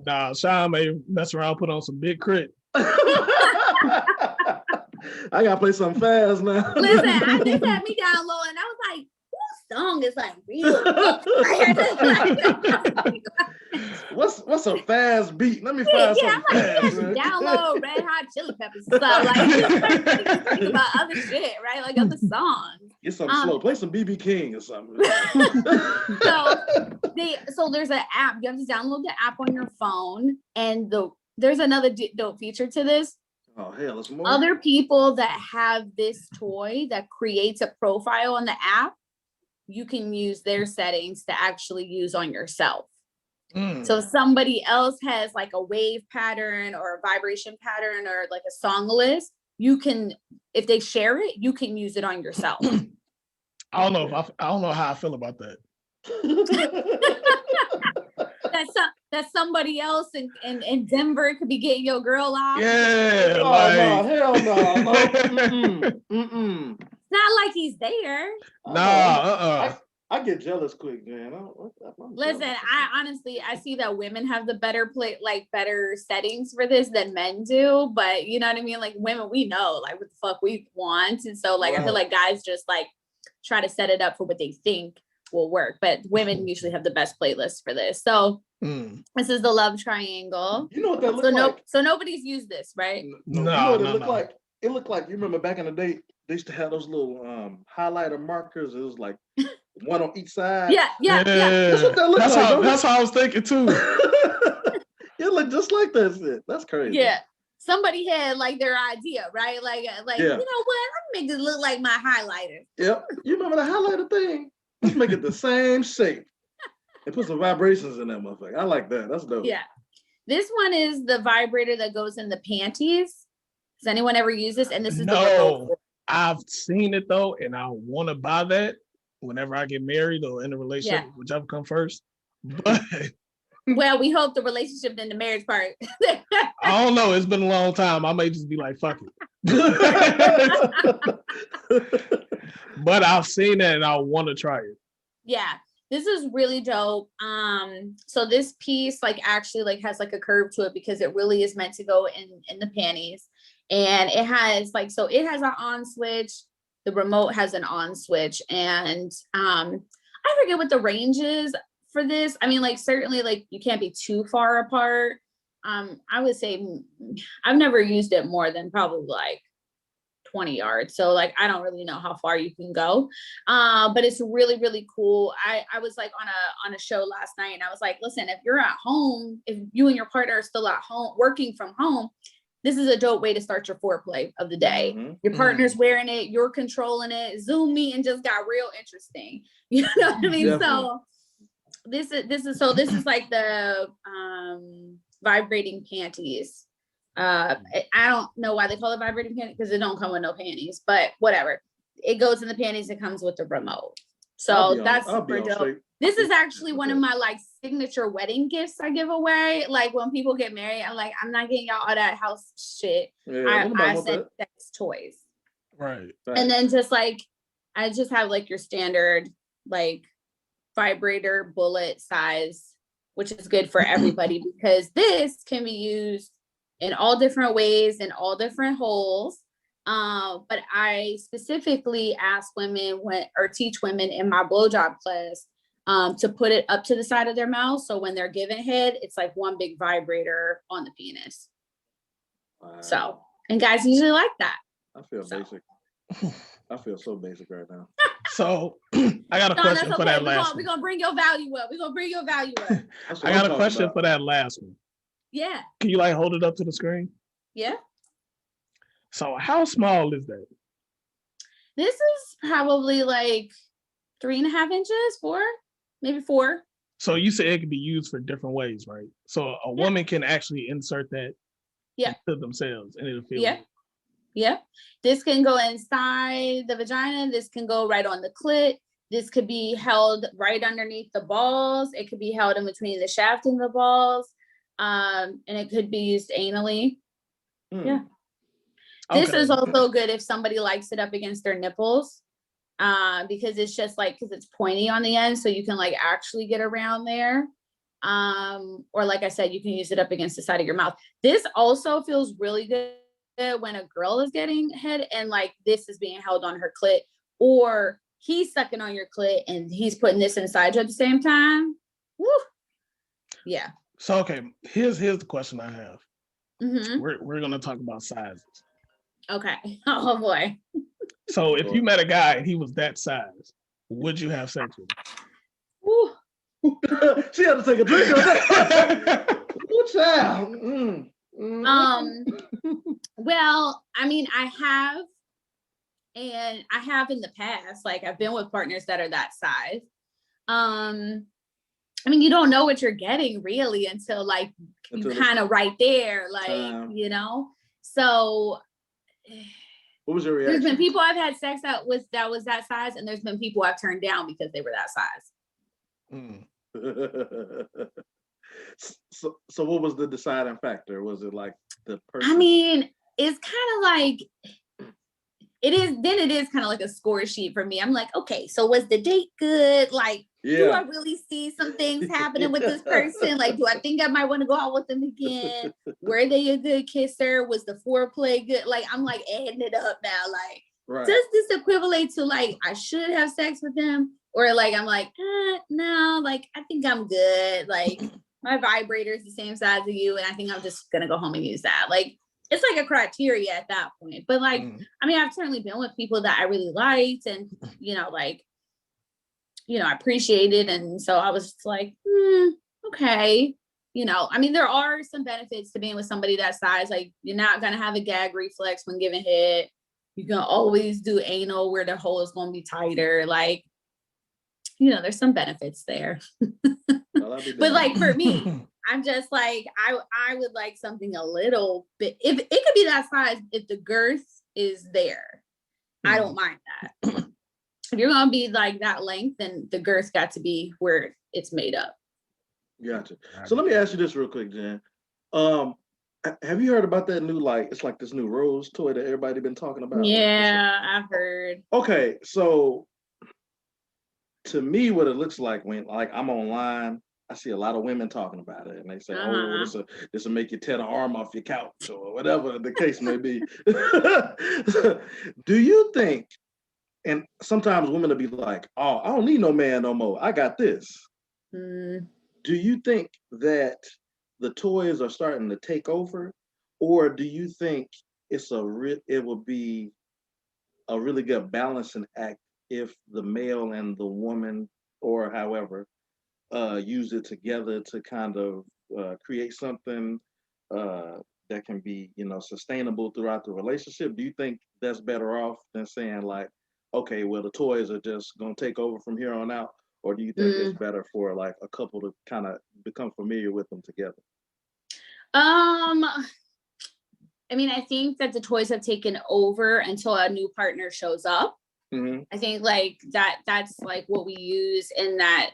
Nah, Sean may mess around, put on some Big Crit. I gotta play something fast now. Listen, I just had me down low, and I was like, whose song is like real? What's a fast beat? Let me find something fast. Download Red Hot Chili Peppers stuff. Like, think about other shit, right? Like other songs. Get something slow. Play some BB King or something. So there's an app. You have to download the app on your phone, and there's another dope feature to this. Oh hell, it's more. Other people that have this toy that creates a profile on the app, you can use their settings to actually use on yourself. So if somebody else has like a wave pattern or a vibration pattern or like a song list, you can, if they share it, you can use it on yourself. I don't know how I feel about that. That somebody else in Denver could be getting your girl off. Yeah. Oh no, hell no. It's not like he's there. No, I get jealous quick, man. Listen, I see that women have the better settings for this than men do, but you know what I mean? Like, women, we know like what the fuck we want. And so like, I feel like guys just like try to set it up for what they think will work, but women usually have the best playlist for this. So this is the Love Triangle. You know what that looks like? So nobody's used this, right? No, you know what it looked like? It looked like, you remember back in the day, they used to have those little highlighter markers. It was like one on each side. Yeah. That's what that looks like. That's how I was thinking too. It looked just like that shit. That's crazy. Yeah. Somebody had like their idea, right? Like you know what? I'm gonna make this look like my highlighter. Yep. You remember the highlighter thing? Let's make it the same shape and put some vibrations in that motherfucker. I like that. That's dope. Yeah. This one is the vibrator that goes in the panties. Does anyone ever use this? And this is the remote. I've seen it though, and I want to buy that whenever I get married or in a relationship, whichever come first. But well, we hope the relationship and the marriage part. I don't know. It's been a long time. I may just be like, fuck it. But I've seen it and I want to try it. Yeah. This is really dope. So this piece like actually like has like a curve to it because it really is meant to go in the panties. And it has like, so it has an on switch. The remote has an on switch. And I forget what the range is for this. I mean, like certainly like you can't be too far apart. I would say I've never used it more than probably like 20 yards. So like, I don't really know how far you can go. But it's really, really cool. I was like on a show last night and I was like, listen, if you're at home, if you and your partner are still at home, working from home, this is a dope way to start your foreplay of the day. Mm-hmm. Your partner's wearing it, you're controlling it. Zoom meeting just got real interesting. You know what I mean? Definitely. So this is like the vibrating panties. I don't know why they call it vibrating panties because it don't come with no panties, but whatever. It goes in the panties. It comes with the remote. So that's super dope. This is actually one of my like signature wedding gifts I give away. Like when people get married, I'm like, I'm not getting y'all all that house shit. I send sex toys. Right. And then just like, I just have like your standard like vibrator bullet size, which is good for everybody because this can be used in all different ways, in all different holes. But I specifically ask women or teach women in my blowjob class to put it up to the side of their mouth. So when they're giving head, it's like one big vibrator on the penis. Wow. So, and guys usually like that. I feel basic. I feel so basic right now. So I got a question for that last one. We're going to bring your value up. I got a question for that last one. Yeah. Can you like hold it up to the screen? Yeah. So how small is that? This is probably like 3.5 inches, 4, maybe 4. So you said it could be used for different ways, right? So a woman can actually insert that into themselves and it'll feel good. Yeah. This can go inside the vagina. This can go right on the clit. This could be held right underneath the balls. It could be held in between the shaft and the balls. And it could be used anally. Yeah. This is also good if somebody likes it up against their nipples, because it's just like, because it's pointy on the end, so you can like actually get around there. Or like I said, you can use it up against the side of your mouth. This also feels really good when a girl is getting head and like this is being held on her clit, or he's sucking on your clit and he's putting this inside you at the same time. Woo. Yeah. So, okay, here's the question I have. Mm-hmm. We're going to talk about sizes. Okay. Oh boy. So if you met a guy and he was that size, would you have sex with him? She had to take a drink of that. Ooh, child. Well, I mean, I have in the past, like I've been with partners that are that size. I mean, you don't know what you're getting really until like you kind of right there, like, you know? So what was your reaction? There's been people I've had sex that was that size, and there's been people I've turned down because they were that size. So what was the deciding factor? Was it like the person? I mean, it's kind of like it is kind of like a score sheet for me. I'm like, okay, so was the date good? Like, do I really see some things happening with this person? Like, do I think I might want to go out with them again? Were they a good kisser? Was the foreplay good? Like, I'm like adding it up now. Like, does this equivalent to like I should have sex with them? Or like I'm like, no, like I think I'm good. Like my vibrator is the same size as you, and I think I'm just gonna go home and use that. Like, it's like a criteria at that point. But like, I mean, I've certainly been with people that I really liked and, you know, like, you know, I appreciated. And so I was just like, okay. You know, I mean, there are some benefits to being with somebody that size. Like, you're not going to have a gag reflex when giving head. You can always do anal where the hole is going to be tighter. Like, you know, there's some benefits there. But like for me, I'm just like, I would like something a little bit, if it could be that size, if the girth is there, I don't mind that. If you're going to be like that length, then the girth got to be where it's made up. Gotcha. So let me ask you this real quick, Jen. Have you heard about that new, like, it's like this new Rose toy that everybody been talking about? Yeah, I've heard. Okay, so to me, what it looks like when, like, I'm online, I see a lot of women talking about it, and they say, "Oh, this will make you tear the arm off your couch," or whatever the case may be. Do you think? And sometimes women will be like, "Oh, I don't need no man no more. I got this." Do you think that the toys are starting to take over, or do you think it will be a really good balancing act if the male and the woman, or however, use it together to kind of create something that can be, you know, sustainable throughout the relationship? Do you think that's better off than saying like, okay, well, the toys are just gonna take over from here on out? Or do you think it's better for like a couple to kind of become familiar with them together? I mean, I think that the toys have taken over until a new partner shows up. I think like that's like what we use in that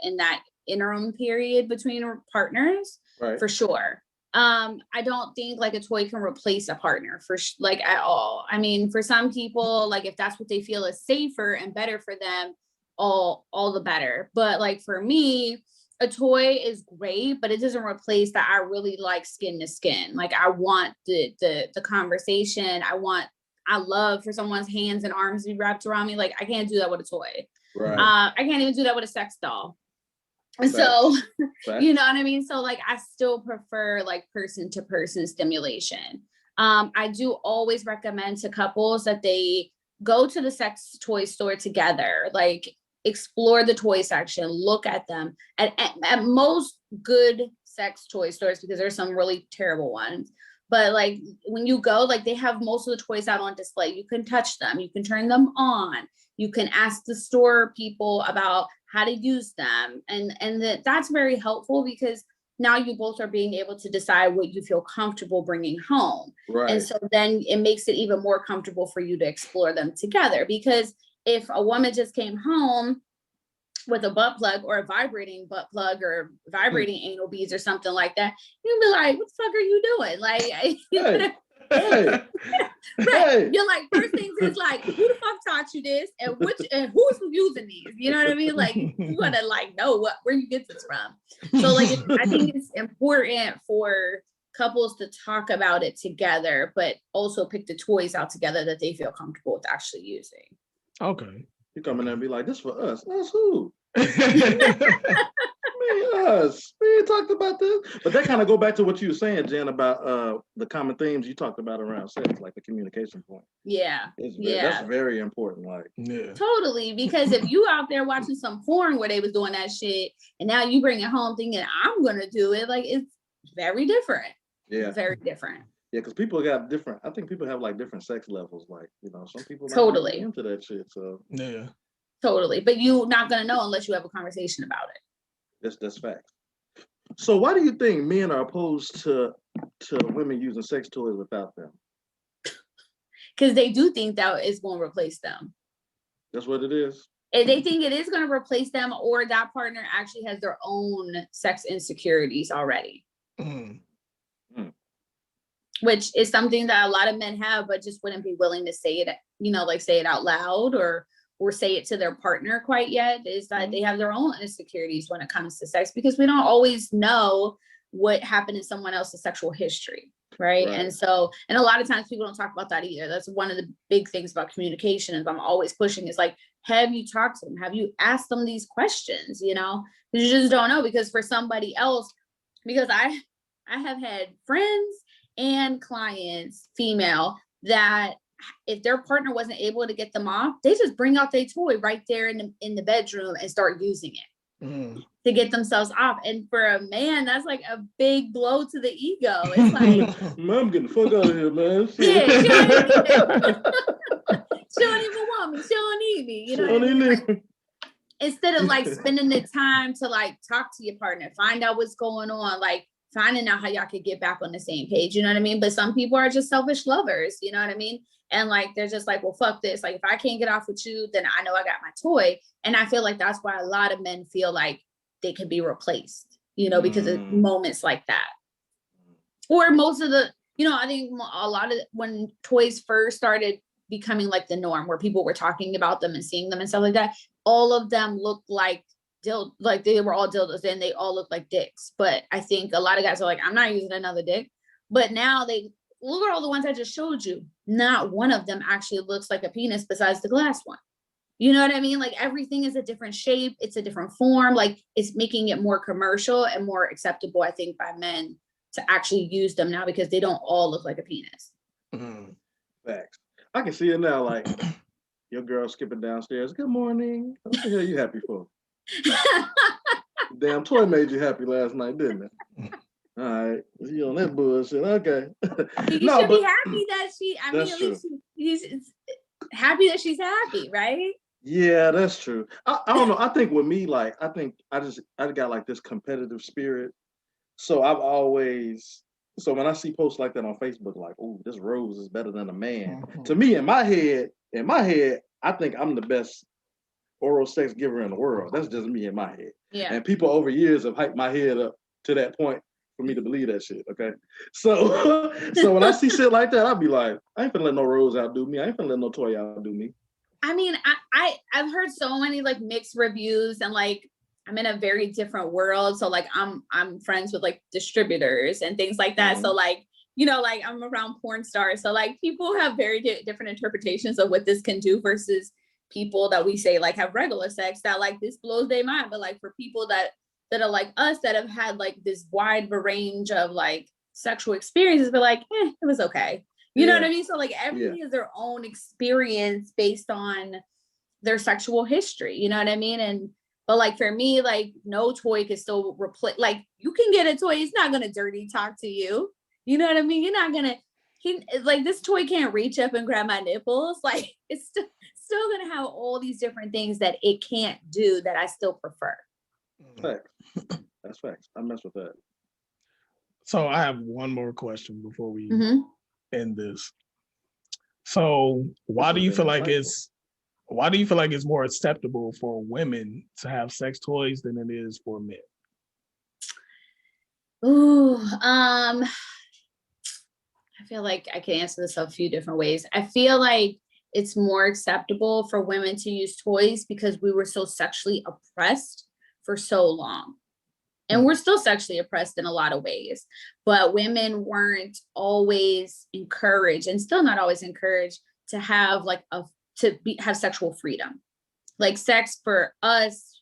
interim period between partners, right? For sure. I don't think like a toy can replace a partner like at all. I mean, for some people, like if that's what they feel is safer and better for them, all the better. But like for me, a toy is great, but it doesn't replace that. I really like skin to skin. Like I want the conversation. I love for someone's hands and arms to be wrapped around me. Like I can't do that with a toy. Right. I can't even do that with a sex doll. And so, you know what I mean? So like, I still prefer like person to person stimulation. I do always recommend to couples that they go to the sex toy store together, like explore the toy section, look at them at most good sex toy stores, because there's some really terrible ones. But like when you go, like they have most of the toys out on display. You can touch them, you can turn them on, you can ask the store people about how to use them. And that's very helpful, because now you both are being able to decide what you feel comfortable bringing home. Right. And so then it makes it even more comfortable for you to explore them together. Because if a woman just came home with a butt plug or a vibrating butt plug or vibrating anal beads or something like that, you'd be like, what the fuck are you doing? Like, right. You're like, first things is like, who the fuck taught you this, and who's using these? You know what I mean? Like, you gotta like know where you get this from. So like, I think it's important for couples to talk about it together, but also pick the toys out together that they feel comfortable with actually using. Okay. You come in there and be like, this for us. Us who? Us. We talked about this. But that kind of go back to what you were saying, Jen, about the common themes you talked about around sex, like the communication point. Yeah. That's very important. Like, totally. Because if you out there watching some porn where they was doing that shit, and now you bring it home thinking I'm gonna do it, like it's very different. Yeah. Very different. Yeah, because people got different. I think people have like different sex levels. Like, you know, some people totally into that shit. So yeah, totally. But you're not gonna know unless you have a conversation about it. That's facts. So why do you think men are opposed to women using sex toys without them? Because they do think that it's going to replace them. That's what it is. And they think it is going to replace them, or that partner actually has their own sex insecurities already. Which is something that a lot of men have, but just wouldn't be willing to say it, you know, like say it out loud or say it to their partner quite yet, is that they have their own insecurities when it comes to sex, because we don't always know what happened in someone else's sexual history. Right. And so, and a lot of times people don't talk about that either. That's one of the big things about communication, is I'm always pushing is like, have you talked to them? Have you asked them these questions? You know, you just don't know, because for somebody else, because I have had friends and clients, female, that if their partner wasn't able to get them off, they just bring out their toy right there in the bedroom and start using it to get themselves off. And for a man, that's like a big blow to the ego. It's like, man, I'm getting the fuck out of here, man. Yeah, she don't even want me. She don't need me. You know what I mean? Like, instead of like spending the time to like talk to your partner, find out what's going on, like finding out how y'all could get back on the same page. You know what I mean? But some people are just selfish lovers. You know what I mean? And like, they're just like, well, fuck this. Like, if I can't get off with you, then I know I got my toy. And I feel like that's why a lot of men feel like they can be replaced, you know, because of moments like that. Or most of the, you know, I think a lot of when toys first started becoming like the norm, where people were talking about them and seeing them and stuff like that, all of them looked like like they were all dildos and they all looked like dicks. But I think a lot of guys are like, I'm not using another dick. But now they look at all the ones I just showed you. Not one of them actually looks like a penis besides the glass one. You know what I mean? Like, everything is a different shape. It's a different form. Like, it's making it more commercial and more acceptable, I think, by men to actually use them now, because they don't all look like a penis. Facts. I can see it now. Like, your girl skipping downstairs. Good morning. What the hell are you happy for? Damn toy made you happy last night, didn't it? All right, you on that bullshit? Okay. You should be happy that at least he's happy that she's happy, right? Yeah, that's true. I don't know. I think with me, like, I got like this competitive spirit. So so when I see posts like that on Facebook, like, oh, this rose is better than a man. To me, in my head, I think I'm the best oral sex giver in the world. That's just me in my head. Yeah. And people over years have hyped my head up to that point for me to believe that shit. Okay. So when I see shit like that, I'll be like, I ain't finna let no rose outdo me. I ain't finna let no toy outdo me. I mean, I've heard so many like mixed reviews, and like, I'm in a very different world. So like, I'm friends with like distributors and things like that. So like, you know, like, I'm around porn stars. So like, people have very different interpretations of what this can do versus people that we say like have regular sex, that like this blows their mind. But like, for people that are like us, that have had like this wide range of like sexual experiences, but like, it was okay. You know what I mean? So like, everybody has their own experience based on their sexual history. You know what I mean? But like, for me, like, no toy can still replace, like, you can get a toy. It's not going to dirty talk to you. You know what I mean? You're not going to, like, this toy can't reach up and grab my nipples. Like, it's still going to have all these different things that it can't do that I still prefer. Facts. That's facts. I mess with that. So I have one more question before we end this. So why do you feel like it's more acceptable for women to have sex toys than it is for men? Ooh, I feel like I can answer this a few different ways. I feel like it's more acceptable for women to use toys because we were so sexually oppressed for so long. And we're still sexually oppressed in a lot of ways, but women weren't always encouraged, and still not always encouraged, to have like have sexual freedom. Like, sex for us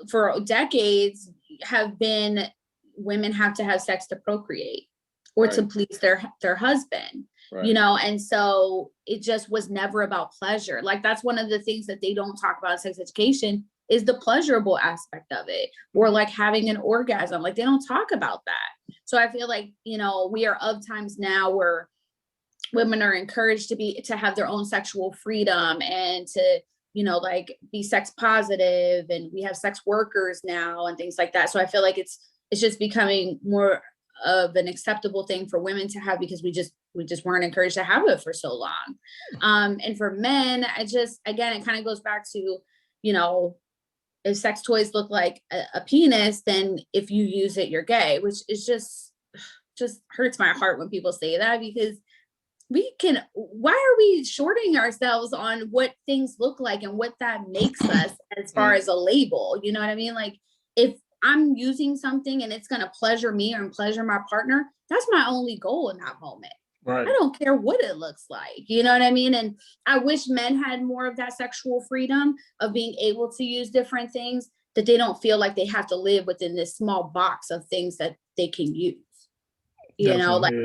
for decades have been, women have to have sex to procreate or to please their husband, you know? And so it just was never about pleasure. Like, that's one of the things that they don't talk about in sex education, is the pleasurable aspect of it, or like having an orgasm. Like, they don't talk about that. So I feel like, you know, we are of times now where women are encouraged to have their own sexual freedom and to, you know, like, be sex positive, and we have sex workers now and things like that. So I feel like it's just becoming more of an acceptable thing for women to have, because we just weren't encouraged to have it for so long. And for men, again, it kind of goes back to, you know, if sex toys look like a penis, then if you use it, you're gay, which is just hurts my heart when people say that, because why are we shorting ourselves on what things look like and what that makes us as far as a label? You know what I mean? Like, if I'm using something and it's going to pleasure me or pleasure my partner, that's my only goal in that moment. Right. I don't care what it looks like. You know what I mean? And I wish men had more of that sexual freedom of being able to use different things, that they don't feel like they have to live within this small box of things that they can use. You know, like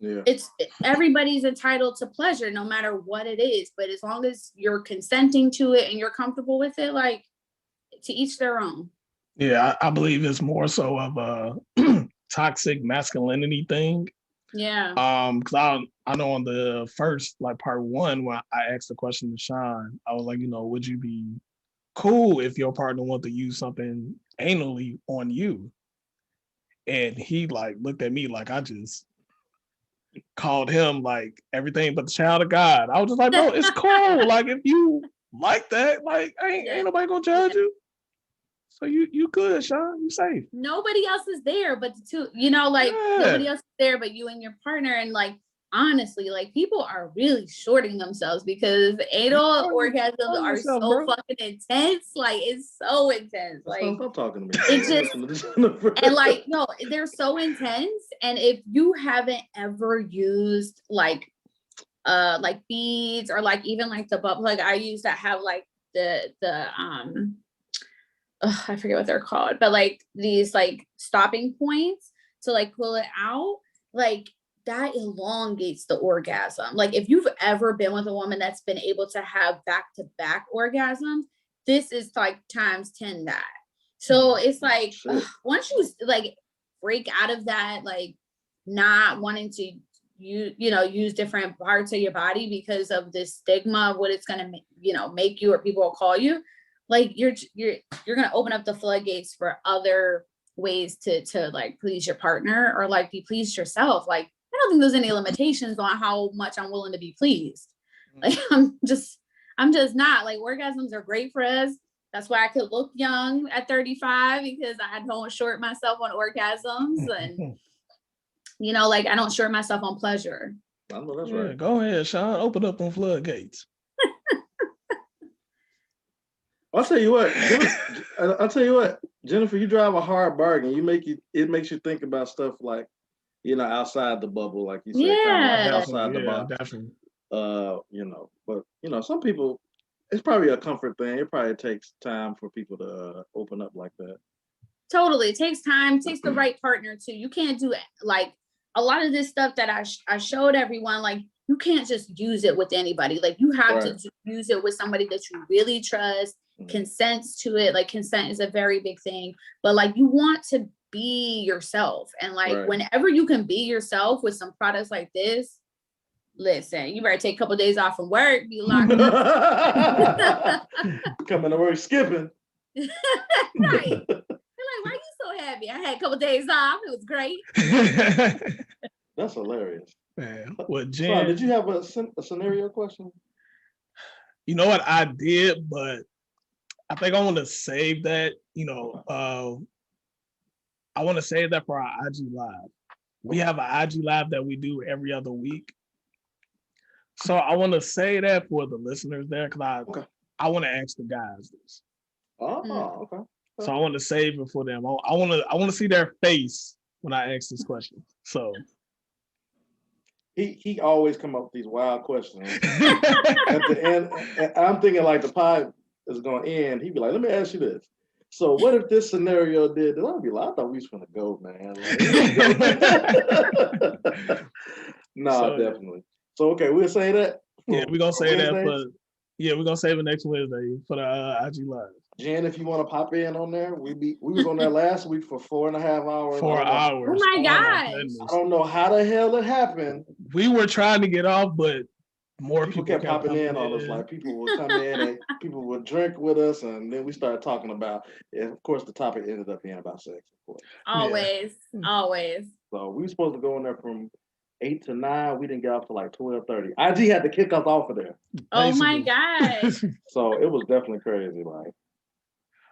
it's everybody's entitled to pleasure no matter what it is. But as long as you're consenting to it and you're comfortable with it, like to each their own. Yeah, I believe it's more so of a toxic masculinity thing. Yeah. Because I know on the first like part 1 when I asked the question to Sean, I was like, would you be cool if your partner wanted to use something anally on you? And he like looked at me like I just called him like everything but the child of God. I was just like, bro, it's cool. Like if you like that, like ain't nobody gonna judge you. So you good, Sean. You safe. Nobody else is there but the two, nobody else is there but you and your partner. And like honestly, like people are really shorting themselves because anal orgasms are so fucking intense. Like it's so intense. Like stop talking to me. It's just and like no, they're so intense. And if you haven't ever used like beads or like even like the butt plug I use that have like the I forget what they're called, but like these like stopping points to like pull it out, like that elongates the orgasm. Like if you've ever been with a woman that's been able to have back-to-back orgasms, this is like times 10 that. So it's like once you like break out of that, like not wanting to use different parts of your body because of this stigma of what it's gonna make you or people will call you. Like you're gonna open up the floodgates for other ways to like please your partner or like be pleased yourself. Like I don't think there's any limitations on how much I'm willing to be pleased. Like I'm just not. Like orgasms are great for us. That's why I could look young at 35 because I don't short myself on orgasms and like I don't short myself on pleasure. I know that's right. Go ahead, Sean. Open up them floodgates. I'll tell you what, Jenifer, you drive a hard bargain. It makes you think about stuff like, outside the bubble, like you said, kind of outside the box. Definitely. But some people, it's probably a comfort thing. It probably takes time for people to open up like that. Totally, it takes time. It takes the right partner too. You can't do it like a lot of this stuff that I showed everyone. Like you can't just use it with anybody. Like you have to use it with somebody that you really trust. Consents to it. Like consent is a very big thing, but like you want to be yourself, and like whenever you can be yourself with some products like this, listen, you better take a couple of days off from work, be locked up. Coming to work skipping. Right. They're like, why are you so happy? I had a couple of days off. It was great. That's hilarious. Man, well, Jen, Sean, did you have a scenario question? You know what I did, but I think I want to save that. I want to save that for our IG Live. We have an IG Live that we do every other week. So I want to say that for the listeners there because I want to ask the guys this. Oh, okay. So I want to save it for them. I want to see their face when I ask this question. So he always come up with these wild questions. At the end, I'm thinking like the pod is going to end. He'd be like, "Let me ask you this. So what if this scenario did?" And I'd be like, "I thought we was gonna go, man." Like, no, definitely. So okay, we'll say that. Yeah, we're gonna say that for. Yeah, we're gonna save it next Wednesday for the IG Live. Jen, if you want to pop in on there, we was on there last week for 4.5 hours. 4 hours. Oh my gosh! I don't know how the hell it happened. We were trying to get off, but more people kept popping in on us. Like people would come in and people would drink with us, and then we started talking about. And of course, the topic ended up being about sex. Of course. Always. So we were supposed to go in there from 8 to 9. We didn't get off to like 12:30. IG had to kick us off of there. Oh my gosh! So it was definitely crazy, like.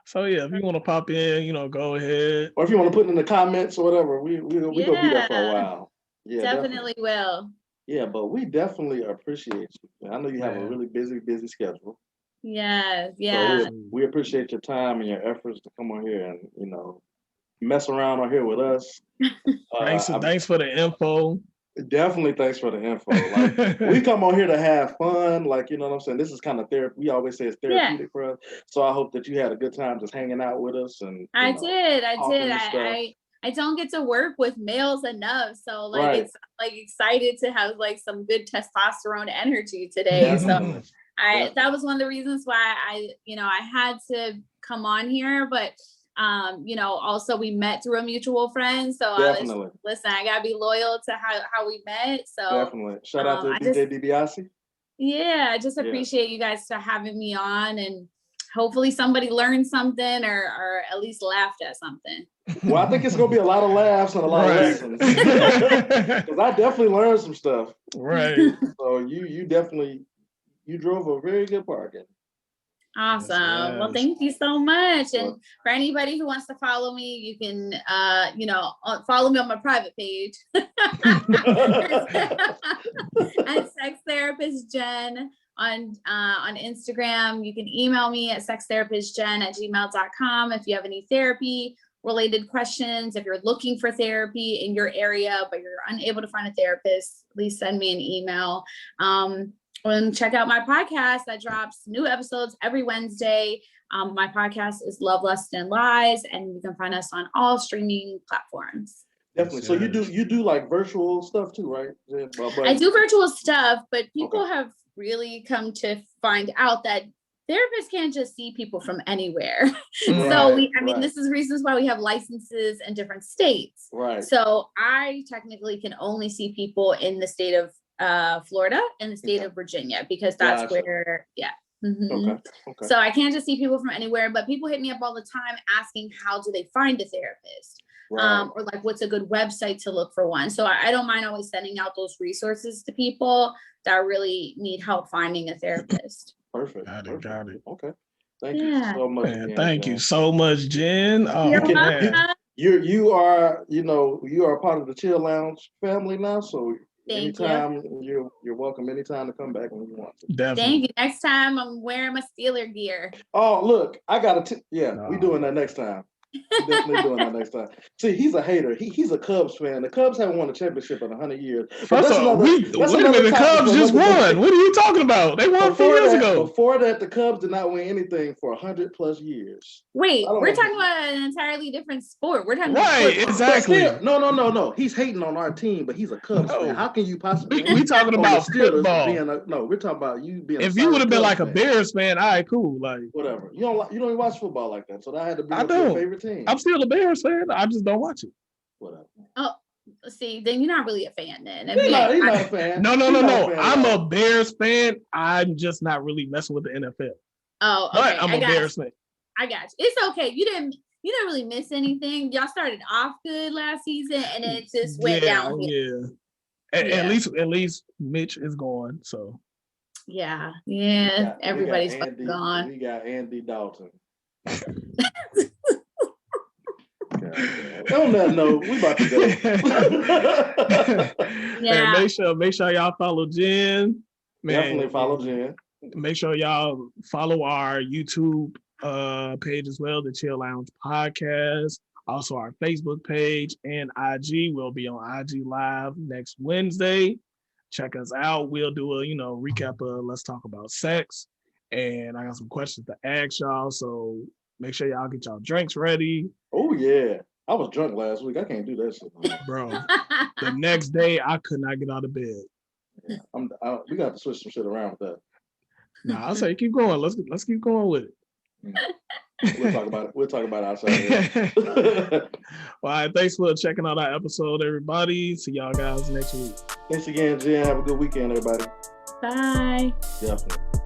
So yeah, if you want to pop in, go ahead. Or if you want to put in the comments or whatever, we gonna be there for a while. Yeah, definitely will. Yeah, but we definitely appreciate you. I know you have a really busy schedule. Yes, So we appreciate your time and your efforts to come on here and mess around on here with us. Thanks for the info. Definitely thanks for the info. Like we come on here to have fun, like you know what I'm saying. This is kind of therapy. We always say it's therapeutic for us. So I hope that you had a good time just hanging out with us. And I did. I don't get to work with males enough. So like it's like excited to have like some good testosterone energy today. So that was one of the reasons why I had to come on here, but also we met through a mutual friend. So I gotta be loyal to how we met. So definitely shout out to DJ DiBiase. Yeah, I just appreciate you guys for having me on, and hopefully somebody learned something or at least laughed at something. Well, I think it's gonna be a lot of laughs and a lot of lessons. Because I definitely learned some stuff. Right. So you definitely drove a very good bargain. Awesome. Yes. Well, thank you so much. And for anybody who wants to follow me, you can, follow me on my private page at Sex Therapist Jen on Instagram. You can email me at sextherapistjen@gmail.com if you have any therapy related questions. If you're looking for therapy in your area, but you're unable to find a therapist, please send me an email. And check out my podcast that drops new episodes every Wednesday. My podcast is Love, Lust, and Lies, and you can find us on all streaming platforms. Definitely. So you do like virtual stuff too, right? I do virtual stuff, but people have really come to find out that therapists can't just see people from anywhere. So this is reasons why we have licenses in different states. Right. So I technically can only see people in the state of Florida and the state of Virginia, because that's where, Okay. So I can't just see people from anywhere, but people hit me up all the time asking how do they find a therapist, or like what's a good website to look for one. So I don't mind always sending out those resources to people that really need help finding a therapist. Perfect. Got it. Okay. Thank you so much. Man, thank you so much, Jen. You are a part of the Chill Lounge family now, so anytime you're welcome anytime to come back when you want to. Definitely. Thank you. Next time I'm wearing my Steeler gear. Oh, look, I got we doing that next time. We're definitely doing that next time. See, he's a hater. He's a Cubs fan. The Cubs haven't won a championship in 100 years. First of all, wait a minute, the Cubs just won. What are you talking about? They won 4 years ago. Before that, the Cubs did not win anything for 100 plus years. Wait, we're talking about an entirely different sport. We're talking about football. Exactly. No. He's hating on our team, but he's a Cubs fan. How can you possibly? We talking about football. We're talking about you being. If you would have been like a Bears fan, all right, cool. Like whatever. You don't even watch football like that, so that had to be your favorite team. I'm still a Bears fan. I just don't watch it. Whatever. Oh, see, then you're not really a fan then. He's not a fan. No. I'm a Bears fan. I'm just not really messing with the NFL. Oh, okay. But I'm a Bears fan. I got you. It's okay. You didn't really miss anything. Y'all started off good last season, and it just went down. Yeah. At least Mitch is gone. So. Yeah. Everybody's gone. We got Andy Dalton. On that note, we about to go. Man, make sure y'all follow Jen. Definitely follow Jen. Make sure y'all follow our YouTube page as well, the Chill Lounge Podcast. Also our Facebook page and IG. We'll be on IG Live next Wednesday. Check us out. We'll do a recap of Let's Talk About Sex. And I got some questions to ask y'all. So make sure y'all get y'all drinks ready. Oh yeah. I was drunk last week. I can't do that shit. Bro, the next day I could not get out of bed. Yeah, we got to switch some shit around with that. Nah, I'll say keep going. Let's keep going with it. We'll talk about it. We'll talk about it outside. Well, all right, thanks for checking out our episode, everybody. See y'all guys next week. Thanks again, Jen. Have a good weekend, everybody. Bye. Definitely.